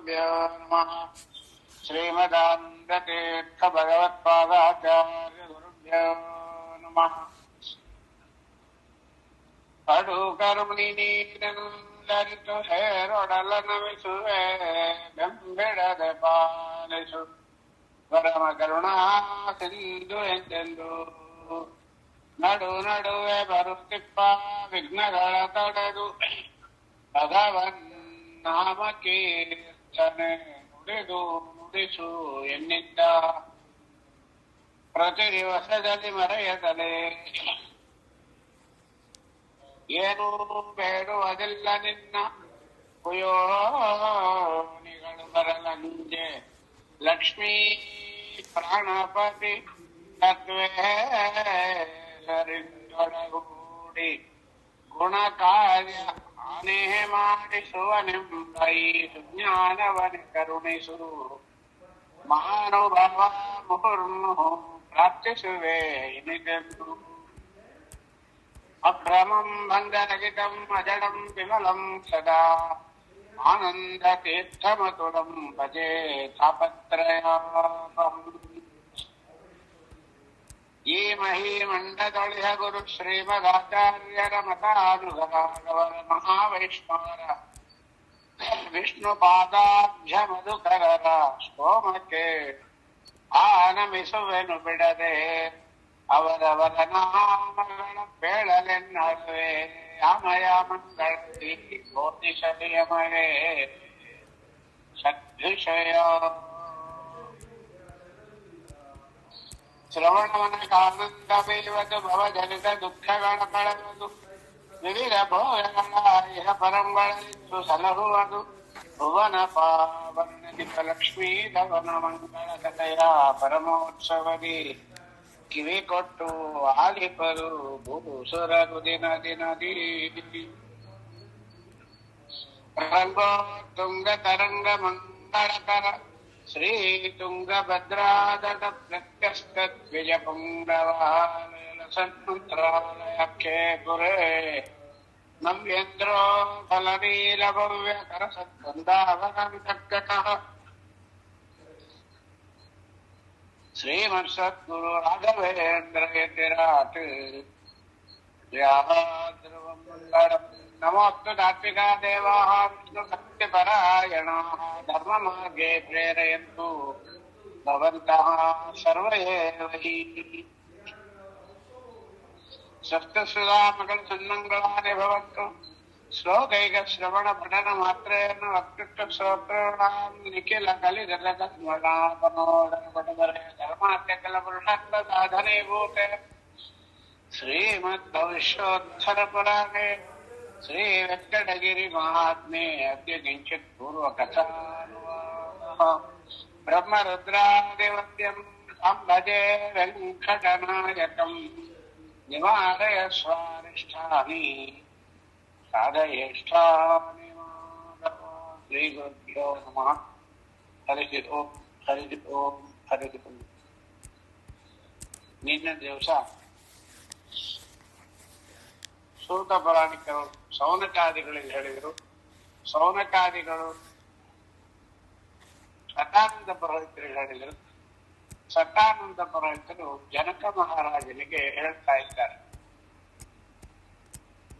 ಗುರುಭ್ಯೋ ನಮಃ. ಶ್ರೀಮದಾನಂದತೀರ್ಥ ಭಗವತ್ಪಾದಾಚಾರ್ಯ ಗುರುಭ್ಯೋ ನಮಃ. ಕಡು ಕರುಣಿ ನೀರರಿತು ಹೇರೊಡಲ ನಮಿಸುವೆ ಬೆಂಬಿಡದ ಪಾಲಿಸು ಪರಮ ಕರುಣಾ ಸಿಂಧು ಎಂದೆಂದು ನಡು ನಡುವೆ ಬರುತ್ತಿಪ್ಪ ವಿಘ್ನಗಳ ತಡೆದು ಭಗವನ್ನಾಮ ಕೀರ್ತನೆ ನುಡಿದು ನುಡಿಸು ಎನ್ನಿದ್ದ ಪ್ರತಿ ದಿವಸದಲ್ಲಿ ಮರೆಯದಲೇ ಏನೂ ಬೇಡುವುದಿಲ್ಲ ನಿನ್ನ ಕುಯೋನಿಗಳು ಬರಲಂಜೆ ಲಕ್ಷ್ಮೀ ಪ್ರಾಣಪತಿ ತತ್ವೇರಿಂದೊಡಗೂಡಿ ಗುಣ ಕಾರ್ಯ ಆನೆ ಮಾಡಿಸುವನೆಂಬ ಈ ಸುಜ್ಞಾನವನೆ ಕರುಣಿಸು ಮಹಾನುಭಾವ ಮುಹುರ್ಮು ಪ್ರಾರ್ಥಿಸುವೆ ಇನಿದೆಂದು. ಅಭ್ರಮಂ ಭಂಗರಹಿತಂ ಅಜಡಂ ವಿಮಲಂ ಸದಾ ಆನಂದ ತೀರ್ಥಮತುಲಂ ಭಜೆ ತಾಪತ್ರಯಾಪಹಂ. ಈ ಮಹೀಮಂಡದೊಳಿಹ ಗುರು ಶ್ರೀಮದಾಚಾರ್ಯರ ಮತಾನುಗರಾಗವರ ಮಹಾವೈಷ್ಣವರ ವಿಷ್ಣು ಪಾದಾಭ್ಯ ಮಧುಕರರ ಸ್ತೋಮಕ್ಕೆ ಆನಮಿಸುವೆನು ಬಿಡದೆ ಅವರವರ ನಾಮಗಳ ಬೇಳಲೆನ್ನರುವೆ ಅಮಯ ಮಂಗಳತಿ ಜ್ಯೋತಿಷಯಮಯೇ ಸದ್ವಿಷಯ. ಶ್ರವಣವನಕಾನಂದಮೇವದು ಭವಜನಿತ ದುಃಖಗಳ ಕಳೆಯುವುದು ವಿವಿಧ ಭೋಗಗಳ ಇಹ ಪರಂಗಳಲ್ಲಿದ್ದು ಸಲಹುವುದು ಭುವನ ಪಾವನಿಕ ಲಕ್ಷ್ಮೀ ಧವನ ಮಂಗಳ ಕಥೆಯ ಪರಮೋತ್ಸವದಿ ಕಿವಿ ಕೊಟ್ಟು ಆಲಿಪರು ಭೂಸುರರು ದಿನ ದಿನದಿ. ರಂಗೋ ತುಂಗ ತರಂಗ ಮಂಗಳಕರ ಶ್ರೀ ತುಂಗಭದ್ರಾದಟ ಪ್ರತ್ಯಸ್ತದ್ವಿಜ ಪುಂಗವಾಲಯ ಸನ್ಮಂತ್ರಾಲಯಕ್ಕೆ ಪುರೇ ನವ್ಯೇಂದ್ರೋ ಫಲನೀಲ ಭವ್ಯ ಕರ ಸತ್ಕಂದಾವನಂತರ್ಗತಃ ಶ್ರೀಮತ್ಸದ್ಗುರು ರಾಘವೇಂದ್ರ ಯತಿರಾಟ್ ಧ್ರುವಂ ಮಂಗಳಂ. ನಮೋಸ್ತು ತಾತ್ವಿಕಾ ದೇವಾಃ ವಿಷ್ಣು ಸತ್ಯಪರಾಯಣಾಃ ಧರ್ಮ ಮಾರ್ಗೇ ಪ್ರೇರಯಂತು ಭವಂತಃ ಸರ್ವ ಏವ ಹಿ. ಸಪ್ತಸುಧಾಮಗಳು ಸನ್ಮಂಗಳಾನಿ ಭವಂತು. ಶ್ಲೋಕೈಕ ಶ್ರವಣ ಪಠನ ಮಾತ್ರೇನ ವಕ್ತೃತ್ವ ಶ್ರೋತ್ರಾಂ ನಿಖಿಲ ಕಲಿರಲಕನ್ಮಳಾಪನೋದರ ಪಟವರೆ ಧರ್ಮಾತ್ಯಕಲ ಪುರುಷಾರ್ಥ ಸಾಧನೀಭೂತೆ ಶ್ರೀಮದ್ ಭವಿಷ್ಯೋತ್ತರ ಪುರಾಣೇ ಶ್ರೀ ವೆಂಕಟಗಿರಿ ಮಹಾತ್ಮೆ ಅದ್ಯ ಕಿಂಚಿತ್ ಪೂರ್ವ ಕಥಾನುವಾದಃ. ಬ್ರಹ್ಮರುದ್ರಾದಿವದ್ಯಂ ಸಂಭಜೆ ವೆಂಕಟನಾಯಕಂ ನಿವಾರಯ ಸ್ವಾರಿಷ್ಠಾನಿ ಸಾಧಯೇಷ್ಠಾನಿ ಮಾಧವ. ಶ್ರೀ ಗುರುಭ್ಯೋ ನಮಃ. ಹರಿ ಓಂ ಹರಿ ಓಂ ಹರಿ ಓಂ. ನಿನ್ನೆ ದಿವಸ ಸೂತ ಪುರಾಣಿಕರು ಸೌನಕಾದಿಗಳಿಗೆ ಹೇಳಿದರು. ಸೌನಕಾದಿಗಳು ಸತಾನಂದ ಪುರೋಹಿತರಿಗೆ ಹೇಳಿದರು. ಸತಾನಂದ ಪುರೋಹಿತರು ಜನಕ ಮಹಾರಾಜನಿಗೆ ಹೇಳ್ತಾ ಇದ್ದಾರೆ.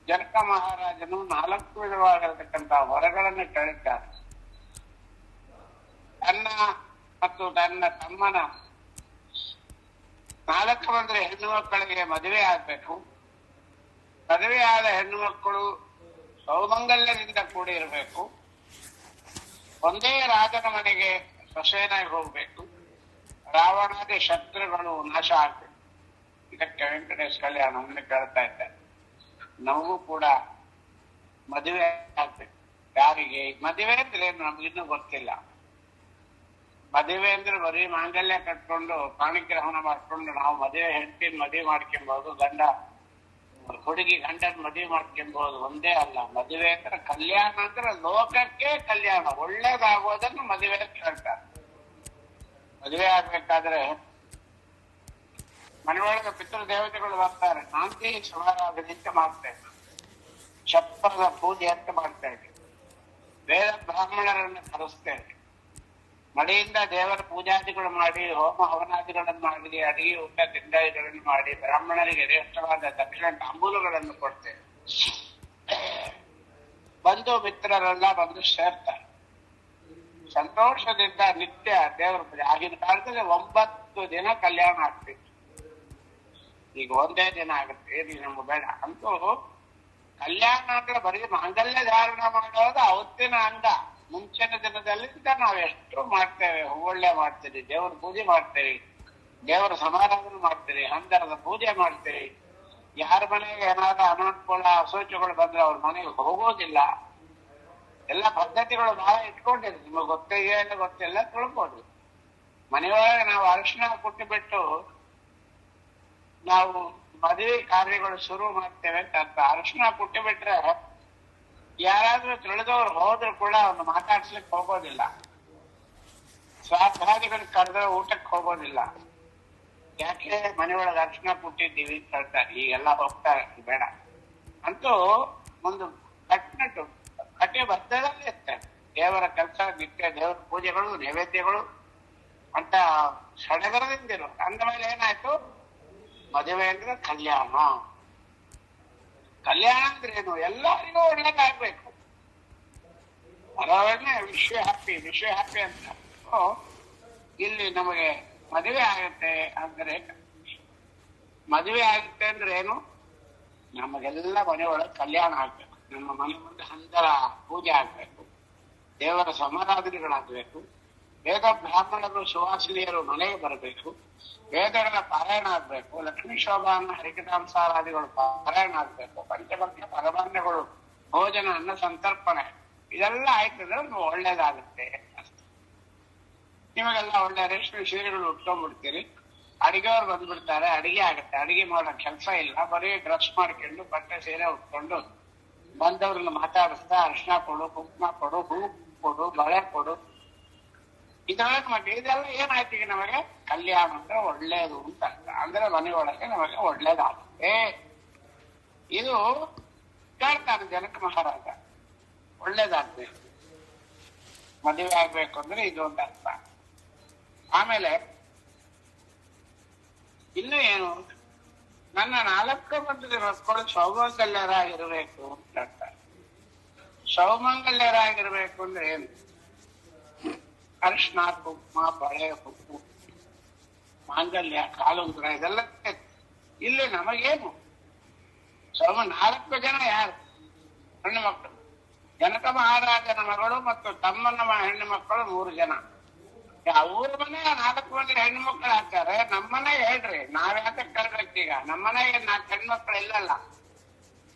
ಜನಕ ಮಹಾರಾಜನು 4 ವಿಧವಾಗಿರತಕ್ಕಂತಹ ವರಗಳನ್ನು ಕೇಳಿದ್ದಾರೆ. ತನ್ನ ಮತ್ತು ತನ್ನ ತಮ್ಮನ 4 ಮಂದಿ ಹೆಣ್ಣು ಮಕ್ಕಳಿಗೆ ಮದುವೆ ಆಗ್ಬೇಕು. ಮದುವೆಯಾದ ಹೆಣ್ಣು ಮಕ್ಕಳು ಸೌಮಂಗಲ್ಯದಿಂದ ಕೂಡಿ ಇರಬೇಕು. ಒಂದೇ ರಾಜನ ಮನೆಗೆ ಸೊಸೆಯನಾಗಿ ಹೋಗ್ಬೇಕು. ರಾವಣಾದಿ ಶತ್ರುಗಳು ನಾಶ ಆಗ್ಬೇಕು. ಇದಕ್ಕೆ ವೆಂಕಟೇಶ್ ಕಲ್ಯಾಣ ಕೇಳ್ತಾ ಇದ್ದಾರೆ. ನಮಗೂ ಕೂಡ ಮದುವೆ ಆಗ್ಬೇಕು. ಯಾರಿಗೆ ಮದುವೆ ಅಂದ್ರೆ ನಮ್ಗಿನ್ನೂ ಗೊತ್ತಿಲ್ಲ. ಮದುವೆ ಅಂದ್ರೆ ಬರೀ ಮಾಂಗಲ್ಯ ಕಟ್ಕೊಂಡು ಪಾಣಿಗ್ರಹಣ ಮಾಡ್ಕೊಂಡು ನಾವು ಮದುವೆ ಹೆಂಡತಿನ ಮದುವೆ ಮಾಡ್ಕೊಂಬೋದು, ಗಂಡ ಹುಡುಗಿ ಗಂಡನ ಮದುವೆ ಮಾಡ್ಕೊಂಬೋದು ಒಂದೇ ಅಲ್ಲ. ಮದುವೆ ಅಂದ್ರೆ ಕಲ್ಯಾಣ ಅಂದ್ರೆ ಲೋಕಕ್ಕೆ ಕಲ್ಯಾಣ, ಒಳ್ಳೇದಾಗೋದನ್ನು ಮದುವೆ ಅಂತ ಹೇಳ್ತಾರೆ. ಮದುವೆ ಆಗ್ಬೇಕಾದ್ರೆ ಮನೆಯೊಳಗೆ ಪಿತೃ ದೇವತೆಗಳು ಬರ್ತಾರೆ. ಶಾಂತಿ ಸಮಾರಾಧನೆ ಅಂತ ಮಾಡ್ತೇವೆ. ಚಪ್ಪರದ ಪೂಜೆ ಅಂತ ಮಾಡ್ತೇವೆ. ವೇದ ಬ್ರಾಹ್ಮಣರನ್ನು ಕರೆಸ್ತೇವೆ. ಮಡಿಯಿಂದ ದೇವರ ಪೂಜಾದಿಗಳು ಮಾಡಿ, ಹೋಮ ಹವನಾದಿಗಳನ್ನು ಮಾಡಿ, ಅಡಿಗೆ ಊಟ ತಿಂಡಿಗಳನ್ನು ಮಾಡಿ, ಬ್ರಾಹ್ಮಣರಿಗೆ ಶ್ರೇಷ್ಠವಾದ ದಕ್ಷಿಣ ತಾಂಬೂಲಗಳನ್ನು ಕೊಡ್ತೇವೆ. ಬಂಧು ಮಿತ್ರರೆಲ್ಲ ಬಂದು ಸೇರ್ತಾರೆ. ಸಂತೋಷದಿಂದ ನಿತ್ಯ ದೇವರ ಪೂಜೆ. ಆಗಿನ ಕಾಲದಲ್ಲಿ 9 ದಿನ ಕಲ್ಯಾಣ ಆಗ್ತಿತ್ತು. ಈಗ ಒಂದೇ ದಿನ ಆಗುತ್ತೆ, ಏನು ನಮ್ಗೆ ಬೇಡ. ಅಂತೂ ಕಲ್ಯಾಣ ಅಂದ್ರೆ ಬರೀ ಮಾಂಗಲ್ಯ ಧಾರಣ ಮಾಡೋದು ಅವತ್ತಿನ ಅಂಗ. ಮುಂಚಿನ ದಿನದಲ್ಲಿಂದ ನಾವೆಷ್ಟು ಮಾಡ್ತೇವೆ. ಹೂವಳ್ಳೆ ಮಾಡ್ತೀರಿ, ದೇವರ ಪೂಜೆ ಮಾಡ್ತೀರಿ, ದೇವರ ಸಮಾರಾಧನೆ ಮಾಡ್ತೀರಿ, ಹಂದರದ ಪೂಜೆ ಮಾಡ್ತೀರಿ. ಯಾರ ಮನೆಗೆ ಏನಾದ್ರೂ ಅನಾನುಕೂಲ ಅಸೋಚಗಳು ಬಂದ್ರೆ ಅವ್ರ ಮನೆಗೆ ಹೋಗೋದಿಲ್ಲ. ಎಲ್ಲ ಪದ್ಧತಿಗಳು ಬಹಳ ಇಟ್ಕೊಂಡಿರಿ. ನಿಮಗೆ ಗೊತ್ತಿಲ್ಲ ಗೊತ್ತಿಲ್ಲ ತಿಳ್ಕೊಡ್ರಿ. ಮನೆಯೊಳಗೆ ನಾವು ಅರಿಶಿನ ಕುಟ್ಟಿ ಬಿಟ್ಟು ನಾವು ಮದುವೆ ಕಾರ್ಯಗಳು ಶುರು ಮಾಡ್ತೇವೆ ಅಂತ ಅರಿಶಿನ ಕುಟ್ಟಿ ಬಿಟ್ರೆ ಯಾರಾದ್ರೂ ತಿಳಿದವ್ರು ಹೋದ್ರು ಕೂಡ ಅವ್ನು ಮಾತಾಡ್ಸ್ಲಿಕ್ಕೆ ಹೋಗೋದಿಲ್ಲ. ಸ್ವಾರ್ಥಾದಿಗಳಿಗೆ ಕರೆದ್ರೆ ಊಟಕ್ಕೆ ಹೋಗೋದಿಲ್ಲ. ಯಾಕೆ? ಮನೆಯೊಳಗೆ ಅರಿಶಿನ ಕುಟ್ಟಿದ್ದೀವಿ ಅಂತ ಹೇಳ್ತಾರೆ. ಈಗೆಲ್ಲ ಹೋಗ್ತಾರೆ, ಬೇಡ. ಅಂತೂ ಒಂದು ಕಟ್ಟಿನಟ್ಟು ಕಟ್ಟೆ ಬದ್ದದಲ್ಲಿ ಇರ್ತಾರೆ. ದೇವರ ಕೆಲಸ ನಿತ್ಯ, ದೇವರ ಪೂಜೆಗಳು, ನೈವೇದ್ಯಗಳು ಅಂತ ಸಡಗರದಿಂದಿರು. ಅಂದ ಮೇಲೆ ಏನಾಯ್ತು? ಮದುವೆ ಅಂದ್ರೆ ಕಲ್ಯಾಣ. ಕಲ್ಯಾಣ ಅಂದ್ರೆ ಏನು? ಎಲ್ಲರಿಗೂ ಒಳ್ಳೇದಾಗ್ಬೇಕು. ಅದರೊಳಗೆ ವಿಶ್ವ ಹ್ಯಾಪಿ ಅಂತ. ಇಲ್ಲಿ ನಮಗೆ ಮದುವೆ ಆಗುತ್ತೆ ಅಂದ್ರೆ, ಮದುವೆ ಆಗುತ್ತೆ ಅಂದ್ರೆ ಏನು? ನಮಗೆಲ್ಲ ಮನೆಯೊಳಗೆ ಕಲ್ಯಾಣ ಆಗ್ಬೇಕು. ನಮ್ಮ ಮನೆ ಮುಂದೆ ಹಂದರ ಪೂಜೆ ಆಗ್ಬೇಕು, ದೇವರ ಸಮಾರಾಧನೆಗಳಾಗ್ಬೇಕು, ವೇದ ಬ್ರಾಹ್ಮಣರು ಸುವಾಸಿನಿಯರು ಮನೆಗೆ ಬರಬೇಕು, ವೇದಗಳ ಪಾರಾಯಣ ಆಗ್ಬೇಕು, ಲಕ್ಷ್ಮೀ ಶೋಭಾನ ಹರಿಕಥಾಂಸಾರಾದಿಗಳು ಪಾರಾಯಣ ಆಗ್ಬೇಕು, ಪಂಚಭಕ್ತ ಪರಮಾನ್ಯಗಳು, ಭೋಜನ, ಅನ್ನ ಸಂತರ್ಪಣೆ ಇದೆಲ್ಲ ಆಯ್ತಂದ್ರೆ ಒಳ್ಳೇದಾಗುತ್ತೆ. ನಿಮಗೆಲ್ಲ ಒಳ್ಳೆ ರೇಷ್ಮೆ ಸೀರೆಗಳು ಉಟ್ಕೊಂಡ್ಬಿಡ್ತೀರಿ. ಅಡಿಗೆಯವ್ರು ಬಂದ್ಬಿಡ್ತಾರೆ, ಅಡಿಗೆ ಆಗುತ್ತೆ. ಅಡಿಗೆ ಮಾಡೋ ಕೆಲಸ ಇಲ್ಲ, ಬರೀ ಡ್ರೆಸ್ ಮಾಡ್ಕೊಂಡು ಬಟ್ಟೆ ಸೀರೆ ಉಟ್ಕೊಂಡು ಬಂದವ್ರನ್ನ ಮಾತಾಡಿಸ್ತಾ ಅರಿಶಿನ ಕೊಡು, ಕುಂಕುಮ ಕೊಡು, ಹೂ ಕೊಡು, ಬಳೆ ಕೊಡು. ಇದರೊಳಗೆ ಮತ್ತೆ ಇದೆಲ್ಲ ಏನಾಯ್ತು? ಈಗ ನಮಗೆ ಕಲ್ಯಾಣ ಅಂದ್ರೆ ಒಳ್ಳೇದು ಅಂತ ಅರ್ಥ. ಅಂದ್ರೆ ಮನೆಯೊಳಗೆ ನಮಗೆ ಒಳ್ಳೇದಾಗುತ್ತೆ. ಇದು ಕೇಳ್ತಾನೆ ಜನಕ ಮಹಾರಾಜ. ಒಳ್ಳೇದಾಗ್ಬೇಕು, ಮದುವೆ ಆಗ್ಬೇಕು ಅಂದ್ರೆ ಇದು ಒಂದು ಅರ್ಥ. ಆಮೇಲೆ ಇನ್ನು ಏನು? ನನ್ನ 4 ಮಂದಿ ಮಕ್ಕಳು ಸೌಮಂಗಲ್ಯರಾಗಿರ್ಬೇಕು ಅಂತ ಹೇಳ್ತಾರೆ. ಸೌಮಂಗಲ್ಯರಾಗಿರ್ಬೇಕು ಅಂದ್ರೆ ಏನು? ಅರಿಶಿನ, ಕುಂಕುಮ, ಬಳೆ, ಹುಬ್ಬು, ಮಾಂಗಲ್ಯ, ಕಾಲುಂಗುರ ಇದೆಲ್ಲ. ಇಲ್ಲಿ ನಮಗೇನು? 4 ಜನ ಯಾರು? ಹೆಣ್ಣು ಮಕ್ಕಳು. ಜನಕ ಮಹಾರಾಜನ ಮಗಳು ಮತ್ತು ತಮ್ಮನ ಹೆಣ್ಣು ಮಕ್ಕಳು 3 ಜನ. ಅವ್ರ ಮನೆ 4 ಮಂದಿ ಹೆಣ್ಣು ಮಕ್ಕಳು ಹಾಕ್ತಾರೆ. ನಮ್ಮನೆ ಹೇಳ್ರಿ, ನಾವ್ಯಾಕೆ ಕೇಳ್ಬೇಕೀಗ? ನಮ್ಮನೆಗೆ 4 ಹೆಣ್ಣು ಮಕ್ಕಳು ಇಲ್ಲಲ್ಲ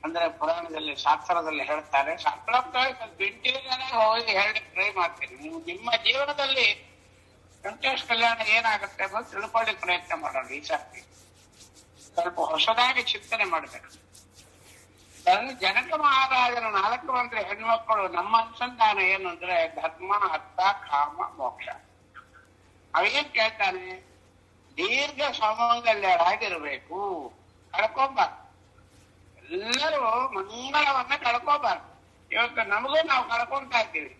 ಅಂದ್ರೆ ಪುರಾಣದಲ್ಲಿ, ಶಾಸ್ತ್ರದಲ್ಲಿ ಹೇಳ್ತಾರೆ. ಶಾಸ್ತ್ರೋಕ್ತವಾಗಿ ಹೋಗಿ ಹೇಳಿ ಟ್ರೈ ಮಾಡ್ತೀನಿ. ನೀವು ನಿಮ್ಮ ಜೀವನದಲ್ಲಿ ವೆಂಕಟೇಶ ಕಲ್ಯಾಣ ಏನಾಗುತ್ತೆ ಅಂತ ತಿಳ್ಕೊಳ್ಳಿ ಪ್ರಯತ್ನ ಮಾಡೋಣ. ಈ ಸರ್ತಿ ಸ್ವಲ್ಪ ಹೊಸದಾಗಿ ಚಿಂತನೆ ಮಾಡ್ಬೇಕು. ಜನಕ ಮಹಾರಾಜನ 4 ಮಂದಿ ಹೆಣ್ಮಕ್ಕಳು ನಮ್ಮ ಅನುಸಂಧಾನ ಏನು ಅಂದ್ರೆ ಧರ್ಮ, ಅರ್ಥ, ಕಾಮ, ಮೋಕ್ಷ. ಅವೇನ್ ಕೇಳ್ತಾನೆ? ದೀರ್ಘ ಸೌಮಂಗಲ್ಯರಾಗಿರ್ಬೇಕು. ಕಳ್ಕೊಂಬಾರ್ದು. ಎಲ್ಲರೂ ಮಂಗಳವನ್ನ ಕಳ್ಕೋಬಾರ್ದು. ಇವತ್ತು ನಮಗೂ ನಾವು ಕಳ್ಕೊಂತಾ ಇದ್ದೀವಿ.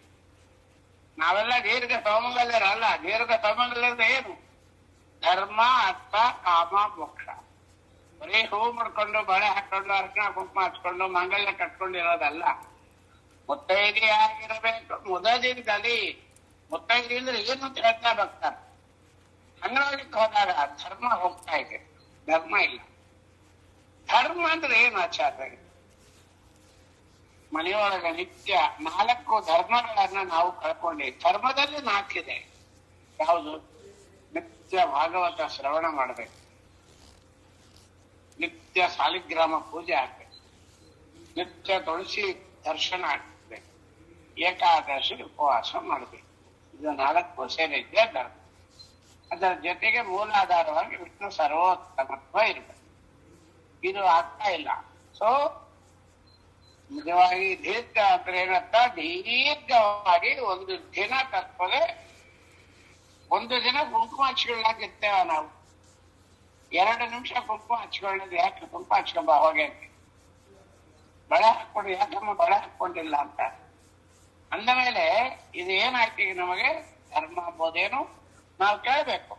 ನಾವೆಲ್ಲ ದೀರ್ಘ ಸೌಮಂಗಲ್ಯರಲ್ಲ. ದೀರ್ಘ ಸೌಮಂಗಲ್ಯದ ಏನು? ಧರ್ಮ, ಅರ್ಥ, ಕಾಮ, ಮೋಕ್ಷ. ಬರೀ ಹೂ ಮಾಡ್ಕೊಂಡು, ಬಳೆ ಹಾಕೊಂಡು, ಅರ್ಶಿನ ಕುಂಕುಮ ಹಚ್ಕೊಂಡು, ಮಾಂಗಲ್ಯ ಕಟ್ಕೊಂಡಿರೋದಲ್ಲ. ಮುತ್ತೈದೆಯಾಗಿರಬೇಕು. ಮುದದಿಂದಲಿ. ಮುತ್ತೈದೆ ಅಂದ್ರೆ ಏನು ಅಂತ ಹೇಳ್ತಾ ಬರ್ತಾರೆ. ಅಂಗನವಾಡಿಗೆ ಹೋದಾಗ ಧರ್ಮ ಹೋಗ್ತಾ ಇದೆ, ಧರ್ಮ ಇಲ್ಲ. ಧರ್ಮ ಅಂದ್ರೆ ಏನು ಆಚಾರ್ಯ? ಮನೆಯೊಳಗೆ ನಿತ್ಯ 4 ಧರ್ಮಗಳನ್ನ ನಾವು ಕಳ್ಕೊಂಡಿವಿ. ಧರ್ಮದಲ್ಲಿ 4 ಇದೆ. ಯಾವುದು? ನಿತ್ಯ ಭಾಗವತ ಶ್ರವಣ ಮಾಡ್ಬೇಕು, ನಿತ್ಯ ಸಾಲಿಗ್ರಾಮ ಪೂಜೆ ಆಗ್ಬೇಕು, ನಿತ್ಯ ತುಳಸಿ ದರ್ಶನ ಆಗ್ಬೇಕು, ಏಕಾದಶಿ ಉಪವಾಸ ಮಾಡ್ಬೇಕು. ಇದು 4 ಸೇರಿದ್ದೇ ಧರ್ಮ. ಅದರ ಜೊತೆಗೆ ಮೂಲಾಧಾರವಾಗಿ ವಿಷ್ಣು ಸರ್ವೋತ್ತಮತ್ವ ಇರ್ಬೇಕು. ಇದು ಆಗ್ತಾ ಇಲ್ಲ. ಸೊ ನಿಜವಾಗಿ ದೀರ್ಘ ಅಂದ್ರೆ ಏನಂತ? ದೀರ್ಘವಾಗಿ ಒಂದು ದಿನ ತಪ್ಪದೆ 1 ದಿನ ಕುಂಕುಮ ಹಚ್ಕೊಳ್ಳಾಗಿರ್ತೇವ ನಾವು. 2 ನಿಮಿಷ ಕುಂಕುಮ ಹಚ್ಕೊಳ್ಳೋದು. ಯಾಕೆ ಕುಂಕುಮ ಹಚ್ಕೊಂಬ ಹೋಗಿ ಅಂತ. ಬಳೆ ಹಾಕೊಂಡು, ಯಾಕಮ್ಮ ಬಳೆ ಹಾಕೊಂಡಿಲ್ಲ ಅಂತ ಅಂದ ಮೇಲೆ ಇದು ಏನಾಯ್ತು? ಈಗ ನಮಗೆ ಧರ್ಮ ಅಂಬೋದೇನು ನಾವು ಕೇಳ್ಬೇಕು.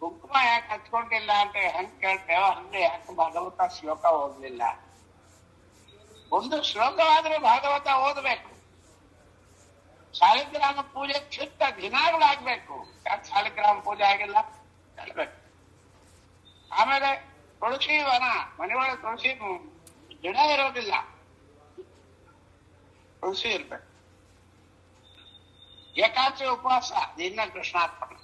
ಕುಂಕುಮ ಯಾಕೆ ಹಚ್ಕೊಂಡಿಲ್ಲ ಅಂತ ಹೆಂಗ್ ಕೇಳ್ತೇವೋ ಹಂಗೆ ಯಾಕೆ ಭಾಗವತ ಶ್ಲೋಕ ಓದ್ಲಿಲ್ಲ. ಒಂದು ಶ್ಲೋಕವಾದ್ರೂ ಭಾಗವತ ಓದ್ಬೇಕು. ಶಾಲಿಗ್ರಾಮ ಪೂಜೆ ಚಿತ್ತ ದಿನಾಗಳಾಗ್ಬೇಕು. ಯಾಕೆ ಶಾಲಿಗ್ರಾಮ ಪೂಜೆ ಆಗಿಲ್ಲ ಹೇಳ್ಬೇಕು. ಆಮೇಲೆ ತುಳಸಿ ವನ, ಮನೆಯೊಳಗೆ ತುಳಸಿ ಗಿಡ ಇರೋದಿಲ್ಲ, ತುಳಸಿ ಇರ್ಬೇಕು. ಏಕಾದಶಿ ಉಪವಾಸ ದಿನ ಕೃಷ್ಣಾರ್ಪಣೆ.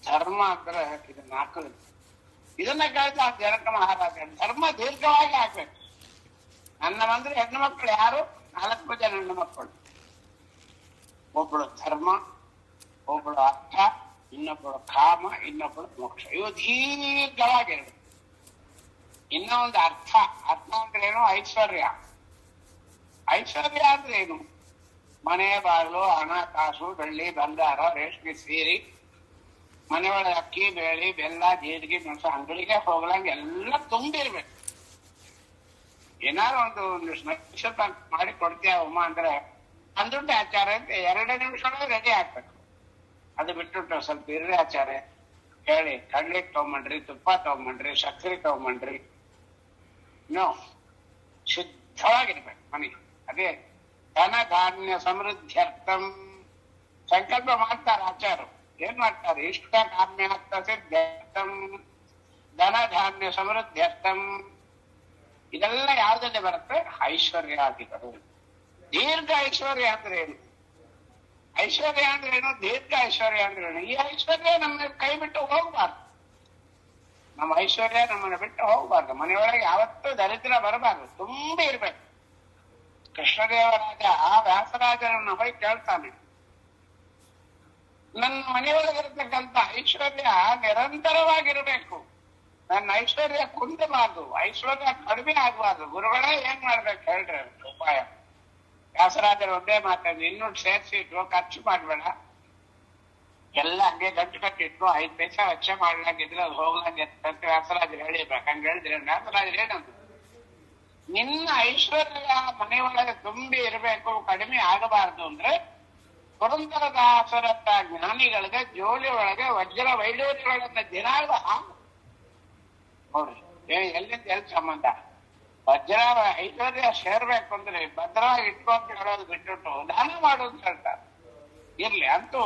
ಧರ್ಮ ಅಂದ್ರೆ ಇದು ನಾಲ್ಕು. ಇದನ್ನ ಕೇಳ್ತಾ ಜನಕ ಮಹಾರಾಜ ಧರ್ಮ ದೀರ್ಘವಾಗಿ ಆಗ್ಬೇಕು. ನನ್ನ ಬಂದ್ರೆ ಹೆಣ್ಣು ಮಕ್ಕಳು ಯಾರು? 4 ಜನ ಹೆಣ್ಣು ಮಕ್ಕಳು. ಒಬ್ಬಳು ಧರ್ಮ, ಒಬ್ಬಳು ಅರ್ಥ, ಇನ್ನೊಬ್ಬಳು ಕಾಮ, ಇನ್ನೊಬ್ಬಳು ಮೋಕ್ಷ. ಇವು ದೀರ್ಘವಾಗಿರ್ಬೇಕು. ಇನ್ನ ಒಂದು ಅರ್ಥ. ಅರ್ಥ ಅಂದ್ರೆ ಏನು? ಐಶ್ವರ್ಯ. ಐಶ್ವರ್ಯ ಅಂದ್ರೆ ಏನು? ಮನೆ ಬಾಗಿಲು, ಹಣ ಕಾಸು, ಬೆಳ್ಳಿ ಬಂಗಾರ, ರೇಷ್ಮೆ ಸೀರೆ, ಮನೆಯೊಳಗೆ ಅಕ್ಕಿ ಬೇಳಿ ಬೆಲ್ಲ ಜೀರಿಗೆ ಮೆಣಸು ಅಂಗಡಿಗೆ ಹೋಗ್ಲಂಗ ಎಲ್ಲ ತುಂಬಿರ್ಬೇಕು. ಏನಾದ್ರು ಒಂದು ನಕ್ಷತ್ರ ಮಾಡಿ ಕೊಡ್ತೀಯ ಉಮ್ಮ ಅಂದ್ರೆ ಅಂದುಂಟೆ ಆಚಾರ ಅಂತ 2 ನಿಮಿಷ ರೆಡಿ ಆಗ್ಬೇಕು. ಅದು ಬಿಟ್ಟು ಸ್ವಲ್ಪ ಇರ್ರಿ ಆಚಾರ್ಯ ಹೇಳಿ ಕಡ್ಲಿ ತಗೊಂಬಂಡ್ರಿ, ತುಪ್ಪ ತಗೊಂಬಂಡ್ರಿ, ಸಕ್ಕರೆ ತಗೊಂಬಂಡ್ರಿ. ನೋ, ಶುದ್ಧವಾಗಿರ್ಬೇಕು ಮನೆ. ಅದೇ ಧನ ಧಾನ್ಯ ಸಮೃದ್ಧ್ಯರ್ಥಂ ಸಂಕಲ್ಪ ಮಾಡ್ತಾರೆ ಆಚಾರ್ಯರು. ಏನ್ ಮಾಡ್ತಾರೆ? ಇಷ್ಟ ಕಾಮ್ಯಾರ್ಥ ಸಿದ್ಧ್ಯರ್ಥಂ ಧನ ಧಾನ್ಯ ಸಮೃದ್ಧ್ಯರ್ಥಂ. ಇದೆಲ್ಲ ಯಾವ್ದಲ್ಲಿ ಬರುತ್ತೆ? ಐಶ್ವರ್ಯಾದಿಗಳು. ದೀರ್ಘ ಐಶ್ವರ್ಯ ಅಂದ್ರೆ ಏನು? ಐಶ್ವರ್ಯ ಅಂದ್ರೆ ಏನು? ದೀರ್ಘ ಐಶ್ವರ್ಯ ಅಂದ್ರೆ ಏನು? ಈ ಐಶ್ವರ್ಯ ನಮ್ಮ ಕೈ ಬಿಟ್ಟು ಹೋಗ್ಬಾರ್ದು. ನಮ್ಮ ಐಶ್ವರ್ಯ ನಮ್ಮನ್ನ ಬಿಟ್ಟು ಹೋಗ್ಬಾರ್ದು. ಮನೆಯೊಳಗೆ ಯಾವತ್ತೂ ದರಿದ್ರ ಬರಬಾರ್ದು, ತುಂಬಿ ಇರ್ಬೇಕು. ಕೃಷ್ಣದೇವರಾಜ ವ್ಯಾಸರಾಜರನ್ನ ಹೋಗಿ ಕೇಳ್ತಾನೆ, ನನ್ನ ಮನೆಯೊಳಗಿರ್ತಕ್ಕಂಥ ಐಶ್ವರ್ಯ ನಿರಂತರವಾಗಿರ್ಬೇಕು, ನನ್ನ ಐಶ್ವರ್ಯ ಕುಂದಬಾರ್ದು, ಐಶ್ವರ್ಯ ಕಡಿಮೆ ಆಗ್ಬಾರ್ದು. ಗುರುಗಳೇ ಏನ್ ಮಾಡ್ಬೇಕು ಹೇಳ್ರಿ ಉಪಾಯ? ವ್ಯಾಸರಾಜರು ಒಂದೇ ಮಾತಾಡಿ, ಇನ್ನೂ ಸೇರಿಸಿ ಇಟ್ರು, ಖರ್ಚು ಮಾಡ್ಬೇಡ, ಎಲ್ಲ ಹಂಗೆ ಗಂಟು ಕಟ್ಟಿಟ್ರು, 5 ಪೈಸೆ ವೆಚ್ಚ ಮಾಡ್ಲಾಗಿದ್ರೆ ಅದು ಹೋಗ್ಲಂಗೆ ಅಂತ ವ್ಯಾಸರಾಜರು ಹೇಳಿರ್ಬೇಕು. ಹಂಗೆ ಹೇಳಿದ್ರೆ ವ್ಯಾಸರಾಜರು ಏನಂದ್ರು? ನಿನ್ನ ಐಶ್ವರ್ಯ ಮನೆಯೊಳಗೆ ತುಂಬಿ ಇರಬೇಕು, ಕಡಿಮೆ ಆಗಬಾರ್ದು ಅಂದ್ರೆ ಪುರಂದರದಾಸರಂತ ಜ್ಞಾನಿಗಳಿಗೆ ಜೋಳಿ ಒಳಗೆ ವಜ್ರ ವೈಡೂರ್ಯಗಳನ್ನ ದಿನಾಗಳು ನೋಡ್ರಿ. ಎಲ್ಲಿಂದ ಎಲ್ಲಿ ಸಂಬಂಧ? ವಜ್ರ ಐಶ್ವರ್ಯ ಸೇರ್ಬೇಕು ಅಂದ್ರೆ ಭದ್ರವಾಗಿ ಇಟ್ಕೊಂತ ಹೇಳೋದು ಬಿಟ್ಬಿಟ್ಟು ದಾನ ಮಾಡೋದು ಹೇಳ್ತಾರೆ. ಇರ್ಲಿ, ಅಂತೂ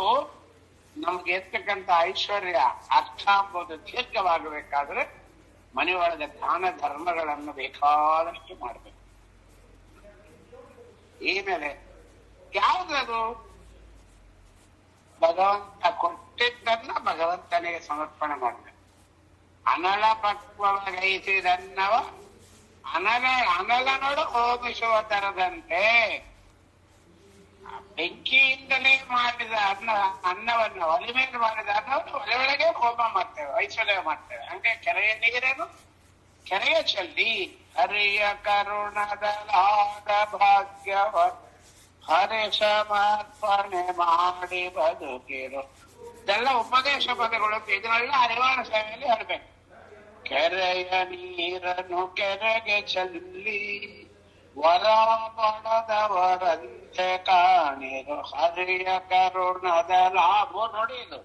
ನಮ್ಗೆ ಎತ್ತಕ್ಕಂತ ಐಶ್ವರ್ಯ ಅರ್ಥ ಅಂಬೋದು ದೀರ್ಘವಾಗಬೇಕಾದ್ರೆ ಮನೆಯೊಳಗೆ ದಾನ ಧರ್ಮಗಳನ್ನು ಬೇಕಾದಷ್ಟು ಮಾಡ್ಬೇಕು. ಈಮೇಲೆ ಯಾವ್ದದು? ಭಗವಂತ ಕೊಟ್ಟಿದ್ದನ್ನ ಭಗವಂತನಿಗೆ ಸಮರ್ಪಣೆ ಮಾಡ್ಬೇಕು. ಅನಲ ಪಕ್ವಗೈಸಿದನ್ನವ ಅನಲನೋಡು ಹೋಮಿಸುವ ತರದಂತೆ. ಬೆಂಕಿಯಿಂದಲೇ ಮಾಡಿದ ಅನ್ನವನ್ನ ಒಲೆ ಮೇಲೆ ಮಾಡಿದ ಅನ್ನವನ್ನು ಒಲೆ ಒಳಗೆ ಹೋಮ ಮಾಡ್ತೇವೆ, ಐಶ್ವರ್ಯ ಮಾಡ್ತೇವೆ. ಹಂಗೆ ಕೆರೆಯ ನೀರೇನು ಕೆರೆಯ ಚೆಲ್ಲಿ ಹರಿಯ ಕರುಣದಲಾದ ಭಾಗ್ಯವ ಹರಿ ಸಮರ್ಪಣೆ ಮಾಡಿ ಬದುಕಿರು. ಇದೆಲ್ಲ ಉಪದೇಶ ಪದಗಳು. ಇದನ್ನೆಲ್ಲ ಅರಿವಾಣ ಸೇವೆಯಲ್ಲಿ ಹೇಳ್ಬೇಕು. ಕೆರೆಯ ನೀರನ್ನು ಕೆರೆಗೆ ಚೆಲ್ಲಿ ವರ ಪಡೆದವರಂತೆ ಕಾಣಿರು ಹರಿಯ ಕರುಣದ ಲಾಭ. ನೋಡಿ, ಇದು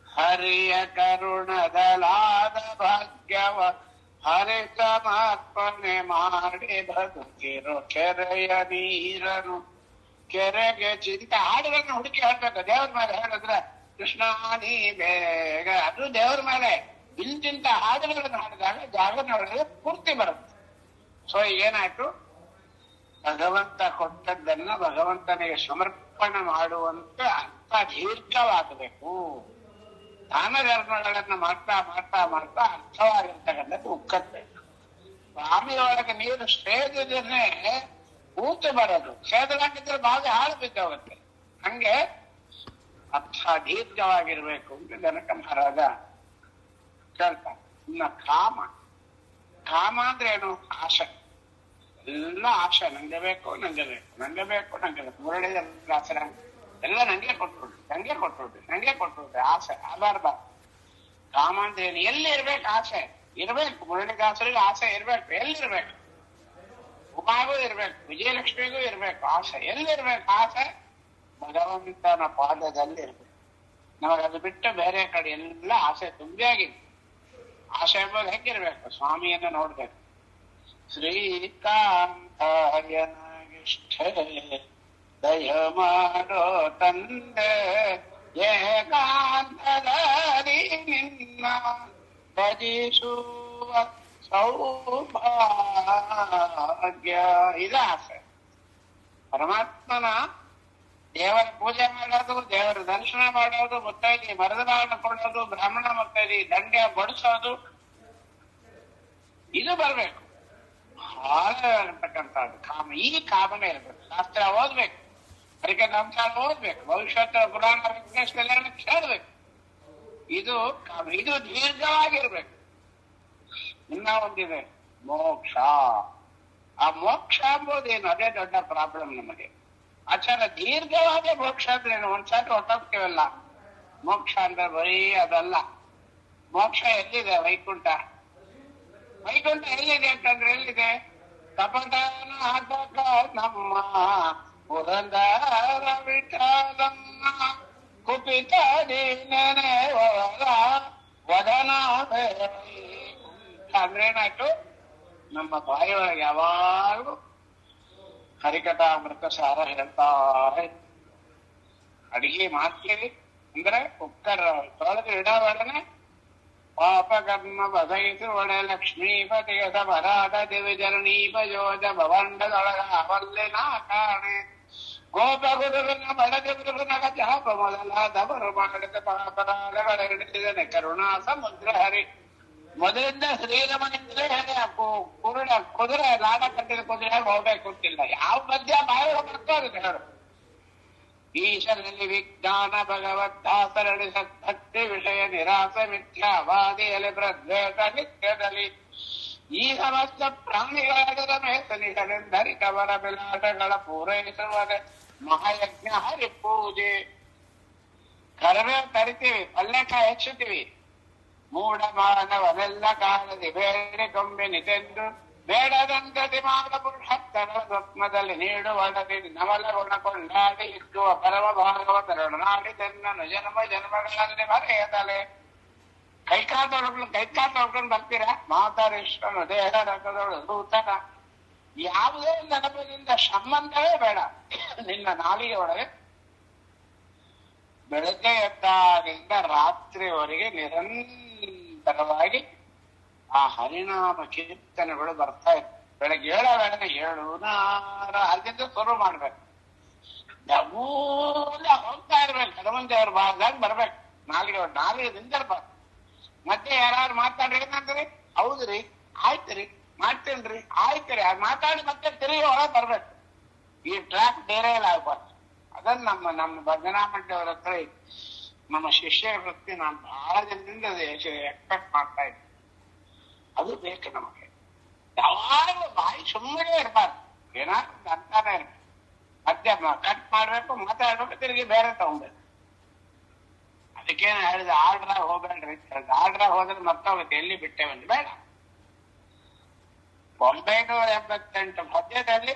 ಹರಿಯ ಕರುಣದ ಲಾದ ಭಾಗ್ಯವ ಹರಿ ಸಮರ್ಪಣೆ ಮಾಡಿ ಬದುಕಿರು. ಕೆರೆಯ ನೀರನ್ನು ಕೆರೆಗೆ ಚಿಂತ ಹಾಡುಗಳನ್ನ ಹುಡುಕಿ ಹೇಳ್ಬೇಕು. ದೇವ್ರ ಮೇಲೆ ಹೇಳಿದ್ರೆ ಕೃಷ್ಣ ನೀ ಬೇಗ, ಅದು ದೇವ್ರ ಮೇಲೆ ಇಂತಿಂತ ಹಾಡುಗಳನ್ನು ಹಾಡಿದಾಗ ಜಾಗರಣೆ ಪೂರ್ತಿ ಬರುತ್ತೆ. ಸೊ ಏನಾಯ್ತು? ಭಗವಂತ ಕೊಟ್ಟದ್ದನ್ನ ಭಗವಂತನಿಗೆ ಸಮರ್ಪಣೆ ಮಾಡುವಂತ ಅರ್ಥ ದೀರ್ಘವಾಗಬೇಕು. ದಾನ ಧರ್ಮಗಳನ್ನ ಮಾಡ್ತಾ ಮಾಡ್ತಾ ಮಾಡ್ತಾ ಅರ್ಥವಾಗಿರ್ತಕ್ಕಂಥದ್ದು ಉಕ್ಕಬೇಕು. ಸ್ವಾಮಿಯೊಳಗೆ ನೀರು ಸೇದಿದ್ರೆ ಊತು ಬರೋದು, ಸೇದಲಾಗಿದ್ರೆ ಭಾಗ ಹಾಳು ಬಿದ್ದೋಗುತ್ತೆ. ಹಂಗೆ ಅರ್ಥ ದೀರ್ಘವಾಗಿರ್ಬೇಕು ಅಂತ ಜನಕ ಮಹಾರಾಜ ಕೇಳ್ತಾನೆ. ಇನ್ನ ಕಾಮ. ಕಾಮ ಅಂದ್ರೆ ಏನು? ಆಶೆ. ಎಲ್ಲ ಆಶೆ. ನಂಗೆ ಬೇಕು, ನಂಗೆ ಬೇಕು, ನಂಗೆ ಬೇಕು, ನಂಗೆ ಬೇಕು. ಮುರಳೀದಾಸರ ಎಲ್ಲ ನಂಗೆ ಕೊಟ್ಬಿಡ್ರಿ, ನಂಗೆ ಕೊಟ್ಬಿಡ್ರಿ, ನಂಗೆ ಕೊಟ್ಬಿಡ್ರಿ. ಆಸೆ ಆಗಬಾರ್ದು. ಕಾಮ ಅಂದ್ರೆ ಏನು? ಎಲ್ಲಿ ಇರ್ಬೇಕು ಆಸೆ? ಇರ್ಬೇಕು. ಮುರಳೀದಾಸರಿಗೆ ಆಸೆ ಇರ್ಬೇಕು. ಎಲ್ಲಿರ್ಬೇಕು? ಉಮಾಗೂ ಇರ್ಬೇಕು, ವಿಜಯಲಕ್ಷ್ಮಿಗೂ ಇರ್ಬೇಕು ಆಸೆ. ಎಲ್ಲಿರ್ಬೇಕು ಆಸೆ? ಭಗವಂತನ ಪಾದದಲ್ಲಿ ಇರ್ಬೇಕು. ನಮಗದು ಬಿಟ್ಟು ಬೇರೆ ಕಡೆ ಎಲ್ಲ ಆಸೆ ತುಂಬಿ ಆಗಿದೆ. ಆಸೆ ಎಂಬುದು ಹೆಂಗಿರ್ಬೇಕು? ಸ್ವಾಮಿಯನ್ನು ನೋಡ್ಬೇಕು. ಶ್ರೀಕಾಂತಯನಿಷ್ಠೆ ದಯ ಮಾಡೋ ತಂದೆ, ಏಕಾಂತದಲ್ಲಿ ನಿನ್ನ ಭಜಿಸುವ ಸೌಭಾಗ್ಯ. ಇದು ಆಸೆ. ಪರಮಾತ್ಮನ ದೇವರ ಪೂಜೆ ಮಾಡೋದು, ದೇವರ ದರ್ಶನ ಮಾಡೋದು, ಮುತ್ತೈದಿ ಮರದಲಾಟ ಕೊಡೋದು, ಬ್ರಾಹ್ಮಣ ಮುತ್ತೈದಿ ದಂಡೆ ಬಡಿಸೋದು, ಇದು ಬರ್ಬೇಕು. ಹಾಳಾಗಿರ್ತಕ್ಕಂಥದ್ದು ಕಾಮ. ಈ ಕಾಮನೆ ಇರ್ಬೇಕು. ಶಾಸ್ತ್ರ ಓದ್ಬೇಕು, ಅದಕ್ಕೆ ನಮ್ಸಾಲ ಓದ್ಬೇಕು, ಭವಿಷ್ಯತ್ ಪುರಾಣ ವಿಜ್ಞಾನದೆಲ್ಲ ಕೇಳ್ಬೇಕು. ಇದು ಕಾಮ. ಇದು ದೀರ್ಘವಾಗಿರ್ಬೇಕು. ಇನ್ನ ಒಂದಿದೆ ಮೋಕ್ಷ. ಆ ಮೋಕ್ಷ ಎಂಬುದೇನು? ಅದೇ ದೊಡ್ಡ ಪ್ರಾಬ್ಲಮ್ ನಮಗೆ. ಆಚಾರ ದೀರ್ಘವಾದ ಮೋಕ್ಷ ಅಂದ್ರೇನು? ಒಂದ್ಸಾರಿ ಹೊಟ್ಟೋಗ್ತೀವಲ್ಲ. ಮೋಕ್ಷ ಅಂದ್ರೆ ಬರೀ ಅದಲ್ಲ. ಮೋಕ್ಷ ಎಲ್ಲಿದೆ? ವೈಕುಂಠ. ವೈಕುಂಠ ಎಲ್ಲಿದೆ ಅಂತಂದ್ರೆ ಎಲ್ಲಿದೆ? ಕಪಟನ ಆಟಕ ನಮ್ಮ ಪುರಂದರ ವಿಠಲಮ್ಮ ಕುಪಿತ ದೀನನೆ ವದನ ಅಂದ್ರೆ ಏನಾಯ್ತು? ನಮ್ಮ ಬಾಯಿಯೊಳಗೆ ಯಾವಾಗೂ ಹರಿಕಥಾಮೃತ ಸಾರ ಹೇಳ್ತಾ ಅಡಿಗೆ ಮಾಡ್ತೀವಿ ಅಂದ್ರೆ ಕುಕ್ಕರ್ ತೊಳೆದು ಇಡೋವಳನೆ ಪಾಪ ಕರ್ಮ ಬದೈತು ಒಡೆ ಲಕ್ಷ್ಮೀಪತಿಯ ಸಮರಾಧ ದಿವಿಜರಣೀಪ ಯೋಜ ಭವಂಡದೊಳಗ ಅವಲ್ಲಿನ ಕಾಣೆ ಗೋಪ ಗುರುವಿನ ಬಡದ ಗುರುವಿನಗ ಜಾಪ ಮೊದಲಾದವರು ಮಾಡಿದ ಪಾಪರಾಧಗಳ ಹಿಡಿಸಿದನೆ ಕರುಣಾ ಸಮುದ್ರ ಹರಿ. ಮೊದಲಿಂದ ಶ್ರೀರಮನಿಂದಲೇ ಹೇಗೆ ಕುದುರೆ ಲಾಡ ಕಟ್ಟಿದ ಕುದುರೆ ಹೋಗ್ಬೇಕು ಅಂತಿಲ್ಲ. ಯಾವ ಮಧ್ಯ ಬಾಯ ಬರ್ತದೆ ಹೇಳು. ಈಶನಲ್ಲಿ ವಿಜ್ಞಾನ ಭಗವದ್ದಾಸರಣಿ ಸದ್ಭಕ್ತಿ ವಿಷಯ ನಿರಾಸ ಮಿಥ್ಯಾವಾದಿಯಲ್ಲಿ ಪ್ರದ್ವೇಷ ನಿತ್ಯದಲ್ಲಿ ಈ ಸಮಸ್ತ ಪ್ರಾಣಿಗಳ ಮೇಸನಿಗಳೆಂದರಿಕವರ ವಿಲಾಸಗಳ ಪೂರೈಸುವದೆ ಮಹಾಯಜ್ಞ ಹರಿ ಪೂಜೆ. ಕರಿಬೇವು ತರಿತೀವಿ, ಪಲ್ಲೆಕಾಯಿ ಹೆಚ್ಚುತ್ತೀವಿ. ಮೂಢ ಮಾನವನೆಲ್ಲ ಕಾಲದಿ ಬೇರೆ ಕೊಂಬೆನಿತೆಂದು ಬೇಡದಂತತಿ ಮಾಡ ಪುರುಷತ್ತರ ಸ್ವಪ್ನದಲ್ಲಿ ನೀಡುವಡದಿ ನವಲ ಗುಣ ಕೊಂಡಾಡಿ ಇಕ್ಕುವ ಪರಮ ಭಾಗವತರಣ ನಾಡಿ ತನ್ನನು ಜನ್ಮ ಜನ್ಮಗಳಲ್ಲಿ ಮರೆಯದಲೆ. ಕೈಕಾಲು ತೊಳ್ಕೊಂಡು ಬರ್ತೀರಾ? ಮಾತಾರೀಶ್ವರನು ದೇಹ ರಥದೊಳು ನೂತನ. ಯಾವುದೇ ನೆನಪಿನಿಂದ ಸಂಬಂಧವೇ ಬೇಡ. ನಿನ್ನ ನಾಲಿಗೆ ಒಳಗೆ ಬೆಳಗ್ಗೆ ಎದ್ದಾಗಿಂದ ರಾತ್ರಿವರೆಗೆ ನಿರಂತರವಾಗಿ ಆ ಹರಿನಾಮ ಕೀರ್ತನೆಗಳು ಬರ್ತಾ ಇತ್ತು. ಬೆಳಗ್ಗೆ ಏಳೋ ವೇಳೆ 7 ಅಲ್ಲಿಂದ ಶುರು ಮಾಡ್ಬೇಕು. ಮೂಲ ಹೋಗ್ತಾ ಇರ್ಬೇಕು. ಹನುಮಂತೇವ್ರ ಭಾಗದಾಗ ಬರ್ಬೇಕು. ನಾಲಿಗೆದಿಂದ ಇರ್ಬಾರ್ದು. ಮತ್ತೆ ಯಾರು ಮಾತಾಡ್ರಿ ಏನಂದ್ರಿ? ಹೌದ್ರಿ, ಆಯ್ತ್ರಿ, ಮಾಡ್ತೇನ್ರಿ, ಆಯ್ತ್ರಿ. ಅದು ಮಾತಾಡಿ ಮತ್ತೆ ತಿರುಗಿ ಒಳಗೆ ಬರ್ಬೇಕು. ಈ ಟ್ರ್ಯಾಕ್ ಬೇರೆ ಎಲ್ಲ ಆಗ್ಬಾರ್ದು. ಅದನ್ನ ನಮ್ಮ ಭಜನಾ ಮಂಡಳಿಯವರ ಹತ್ರ ನಮ್ಮ ಶಿಷ್ಯರ ವೃತ್ತಿ ನಾನು ಬಹಳ ಜನದಿಂದ ಎಕ್ಸ್ಪೆಕ್ಟ್ ಮಾಡ್ತಾ ಇದ್ದೆ. ಅದು ಬೇಕು ನಮಗೆ. ಯಾವಾಗಲೂ ಬಾಯಿ ಸುಮ್ಮನೆ ಇರಬಾರ್ದು. ಏನಾದ್ರು ಅಂತಾನೆ ಇರ್ಬೇಕು. ಮಧ್ಯ ಕಟ್ ಮಾಡ್ಬೇಕು, ಮಾತಾಡ್ಬೇಕು, ತಿರುಗಿ ಬೇರೆ ತಗೊಂಡ್ಬೇಕು. ಅದಕ್ಕೇನು ಹೇಳಿದ ಆರ್ಡ್ರಾಗ ಹೋಗ್ಬೇಡ್ರಿ. ಆರ್ಡ್ರಾಗ ಹೋದ್ರೆ ಮತ್ತೋಗುತ್ತೆ. ಎಲ್ಲಿ ಬಿಟ್ಟೇವಂದ್ರೆ ಬೇಡ. 988 ಪದ್ಯದಲ್ಲಿ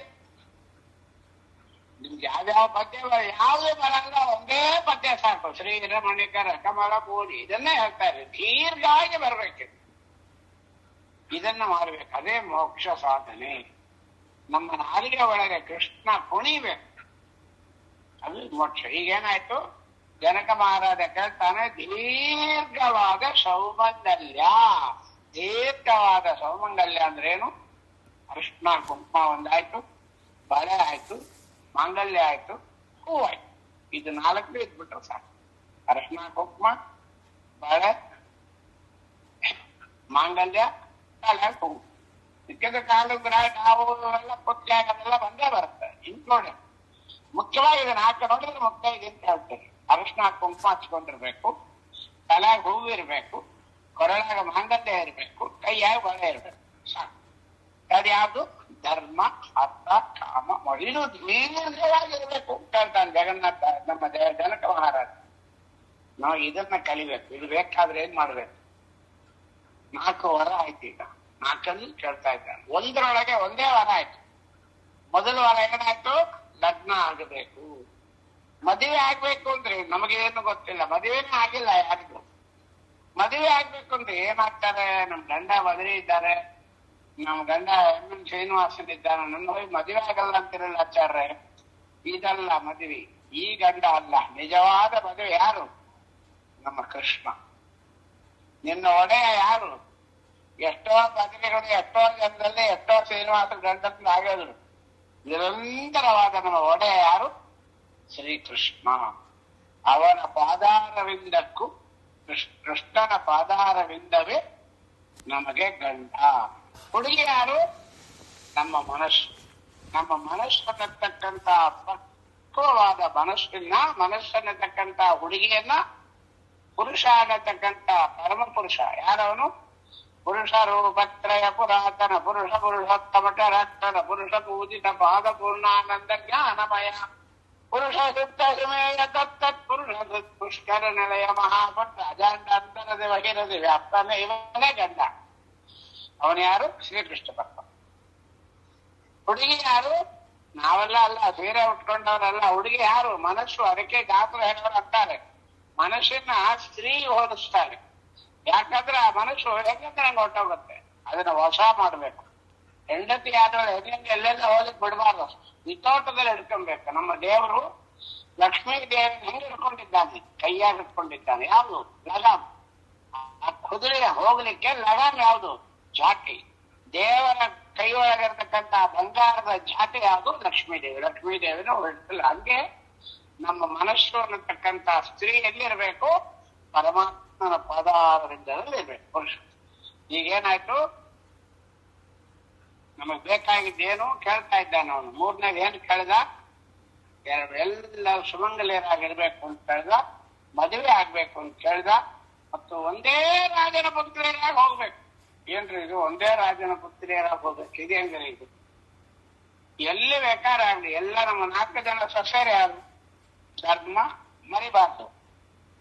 ನಿಮ್ಗೆ ಯಾವ್ಯಾವ ಪದ್ಯ ಯಾವುದೇ ಬರಲ್ಲ, ಒಂದೇ ಪದ್ಯ ಸಾಕು. ಶ್ರೀರಮಣಿಕರ ಕಮಲ ಪೂಜಿ ಇದನ್ನೇ ಹೇಳ್ತಾರೆ. ದೀರ್ಘವಾಗಿ ಬರ್ಬೇಕು. ಇದನ್ನ ಮಾಡ್ಬೇಕು. ಅದೇ ಮೋಕ್ಷ ಸಾಧನೆ. ನಮ್ಮ ನಾಲಿಗೆ ಒಳಗೆ ಕೃಷ್ಣ ಕುಣಿಬೇಕು. ಅದು ಮೋಕ್ಷ. ಈಗೇನಾಯ್ತು? ಜನಕ ಮಹಾರಾಜ ಕೇಳ್ತಾನೆ, ದೀರ್ಘವಾದ ಸೌಮಂಗಲ್ಯ. ದೀರ್ಘವಾದ ಸೌಮಂಗಲ್ಯ ಅಂದ್ರೇನು? ಕೃಷ್ಣ ಕುಂಕುಮ ಒಂದಾಯ್ತು, ಬಳೆ ಆಯ್ತು, ಮಾಂಗಲ್ಯ ಆಯ್ತು, ಹೂವಾಯ್ತು. ಇದು 4 ಇದ್ಬಿಟ್ರೆ ಸಾಕು. ಅರಶಿನ ಕುಂಕುಮ, ಬಳೆ, ಮಾಂಗಲ್ಯ, ತಲೆ ಕುಂಕುಮ. ಇದಕ್ಕೆ ಕಾಲುಗ್ರ ನಾವು ಎಲ್ಲ ಪುತ್ಲಾಗ ಅದೆಲ್ಲ ಬಂದೇ ಬರುತ್ತೆ. ಇನ್ಕ್ಲೂಡೆಡ್. ಮುಖ್ಯವಾಗಿ ಇದನ್ನ ಹಾಕಿ ನೋಡಿದ್ರೆ ಮುಖ್ಯವಾಗಿ ಅಂತ ಹೇಳ್ತೇನೆ. ಅರಶಿನ ಕುಂಕುಮ ಹಚ್ಕೊಂಡಿರ್ಬೇಕು, ತಲೆಯಾಗ ಹೂವು ಇರ್ಬೇಕು, ಕೊರಳಾಗ ಮಾಂಗಲ್ಯ ಇರ್ಬೇಕು, ಕೈಯಾಗ ಬಳೆ ಇರ್ಬೇಕು. ಸಾಕು. ಅದ್ಯಾವುದು? ಧರ್ಮ, ಅರ್ಥ, ಕಾಮ, ಇದು ದೀರ್ಘವಾಗಿರ್ಬೇಕು ಹೇಳ್ತಾನೆ ಜಗನ್ನಾಥ ನಮ್ಮ ಜನಕ ಮಹಾರಾಜ. ನಾವು ಇದನ್ನ ಕಲಿಬೇಕು. ಇದು ಬೇಕಾದ್ರೆ ಏನ್ ಮಾಡ್ಬೇಕು? 4 ವರ ಆಯ್ತು. ಈಗ 4 ಕೇಳ್ತಾ ಇದ್ದಾನೆ. ಒಂದರೊಳಗೆ ಒಂದೇ ವರ ಆಯ್ತು. ಮೊದಲು ವಾರ ಏನಾಯ್ತು? ಲಗ್ನ ಆಗಬೇಕು. ಮದುವೆ ಆಗ್ಬೇಕು ಅಂದ್ರೆ ನಮಗೇನು ಗೊತ್ತಿಲ್ಲ, ಮದುವೆನೇ ಆಗಿಲ್ಲ ಯಾರಿಗೂ. ಮದುವೆ ಆಗ್ಬೇಕು ಅಂದ್ರೆ ಏನಾಗ್ತಾರೆ? ನಮ್ ಗಂಡ ಬದಲಿ ಇದ್ದಾರೆ, ನಮ್ ಗಂಡ ಎಂ ಶ್ರೀನಿವಾಸನ್ ಇದ್ದಾನೆ, ನನ್ನ ಹೋಗಿ ಮದುವೆ ಆಗಲ್ಲ ಅಂತಿರಲ್ಲ ಆಚಾರ್ಯ. ಇದಲ್ಲ ಮದುವೆ, ಈ ಗಂಡ ಅಲ್ಲ. ನಿಜವಾದ ಮದುವೆ ಯಾರು? ನಮ್ಮ ಕೃಷ್ಣ. ನಿನ್ನ ಒಡೆಯ ಯಾರು? ಎಷ್ಟೋ ಬದಲಿಗಳು, ಎಷ್ಟೋ ಜನರಲ್ಲಿ ಎಷ್ಟೋ ಶ್ರೀನಿವಾಸ ಗಂಡಂತ ಆಗಿದ್ರು. ನಿರಂತರವಾದ ನಮ್ಮ ಒಡೆಯ ಯಾರು? ಶ್ರೀಕೃಷ್ಣ. ಅವನ ಪಾದಾರವಿಂದಕ್ಕೂ ಕೃಷ್ಣನ ಪಾದಾರವಿಂದವೇ ನಮಗೆ ಗಂಡ. ಹುಡುಗಿ ಯಾರು? ನಮ್ಮ ಮನಸ್ಸು. ನಮ್ಮ ಮನಸ್ಸನ್ನತಕ್ಕಂತ ಪಕ್ವವಾದ ಮನಸ್ಸನ್ನತಕ್ಕಂತ ಹುಡುಗಿಯನ್ನ ಪುರುಷ ಅನ್ನತಕ್ಕಂತ ಪರಮ ಪುರುಷ ಯಾರವನು? ಪುರುಷ ರೂಪತ್ರಯ ಪುರಾತನ ಪುರುಷ ಪುರುಷೋತ್ತಮಟ ರಕ್ತನ ಪುರುಷ ಪೂಜಿತ ಪಾದ ಪೂರ್ಣಾನಂದ ಜ್ಞಾನಮಯ ಪುರುಷ ಸಿದ್ಧ ಸುಮೇಯ ತತ್ತತ್ ಪುರುಷ ಪುಷ್ಕರ ನಿಲಯ ಮಹಾಪಟ್ಟ ಅಜಾಂಡ ಅಂತರದೆ ಬಹಿರದೆ ವ್ಯಾಪ್ತಾನೆ ಇವನೇ ಗಂಡ. ಅವನು ಯಾರು? ಶ್ರೀಕೃಷ್ಣ ಪರಮ. ಹುಡುಗಿ ಯಾರು? ನಾವೆಲ್ಲ ಅಲ್ಲ, ಸೀರೆ ಉಟ್ಕೊಂಡವರಲ್ಲ. ಹುಡುಗಿ ಯಾರು? ಮನಸ್ಸು. ಅದಕ್ಕೆ ಗಾತ್ರ ಹೇಳೋರು ಅಂತಾರೆ, ಮನಸ್ಸನ್ನ ಸ್ತ್ರೀ ಹೋಲಿಸ್ತಾರೆ. ಯಾಕಂದ್ರೆ ಆ ಮನಸ್ಸು ಹೆಂಗಂದ್ರೆ ಹಂಗೆ ಹೊಟ್ಟೋಗುತ್ತೆ. ಅದನ್ನ ವಶ ಮಾಡ್ಬೇಕು. ಹೆಂಡತಿ ಆದವಳು ಹೆಂಗಂಗೆ ಎಲ್ಲೆಲ್ಲ ಹೋಲಿಕ್ ಬಿಡಬಾರ್ದು, ವಿತೋಟದಲ್ಲಿ ಹಿಡ್ಕೊಬೇಕು. ನಮ್ಮ ದೇವರು ಲಕ್ಷ್ಮೀ ದೇವಿ ಹೆಂಗೆ ಹಿಡ್ಕೊಂಡಿದ್ದಾನೆ? ಕೈಯಾಗಿ ಹಿಡ್ಕೊಂಡಿದ್ದಾನೆ. ಯಾವುದು? ಲಗಾಮ್. ಆ ಕುದುರೆ ಹೋಗ್ಲಿಕ್ಕೆ ಲಗಾಮ್ ಯಾವುದು? ಜಾಟಿ. ದೇವರ ಕೈ ಒಳಗಿರ್ತಕ್ಕಂಥ ಬಂಗಾರದ ಜಾತಿ ಯಾವುದು? ಲಕ್ಷ್ಮೀ ದೇವಿ. ಲಕ್ಷ್ಮೀ ದೇವಿನ ಹೊರಟಿಲ್ಲ. ಹಂಗೆ ನಮ್ಮ ಮನಸ್ಸು ಅನ್ನತಕ್ಕಂಥ ಸ್ತ್ರೀ ಎಲ್ಲಿರ್ಬೇಕು? ಪರಮಾತ್ಮನ ಪಾದಾರವಿಂದದಲ್ಲಿ ಇರ್ಬೇಕು ಪುರುಷ. ಈಗೇನಾಯ್ತು? ನಮಗ್ ಬೇಕಾಗಿದ್ದೇನು ಕೇಳ್ತಾ ಇದ್ದಾನೆ ಅವನು. ಮೂರನೇದು ಏನು ಕೇಳ್ದ? ಎಲ್ಲ ಸುಮಂಗಲಿಯರಾಗಿರ್ಬೇಕು ಅಂತ ಕೇಳ್ದ, ಮದುವೆ ಆಗ್ಬೇಕು ಅಂತ ಕೇಳ್ದ, ಮತ್ತು ಒಂದೇ ರಾಜನ ಪುತ್ರಿಯರಾಗಿ ಹೋಗ್ಬೇಕು. ಏನ್ರಿ ಇದು? ಒಂದೇ ರಾಜನ ಪುತ್ರಿಯರಾಗಿ ಹೋಗ್ಬೇಕು, ಇದೇನ್ರಿ ಇದು? ಎಲ್ಲಿ ಬೇಕಾರಾಗ್ಲಿ, ಎಲ್ಲ ನಮ್ಮ 4 ಜನ ಸೊಸೆಯರು ಯಾರು? ಧರ್ಮ ಮರಿಬಾರ್ದು.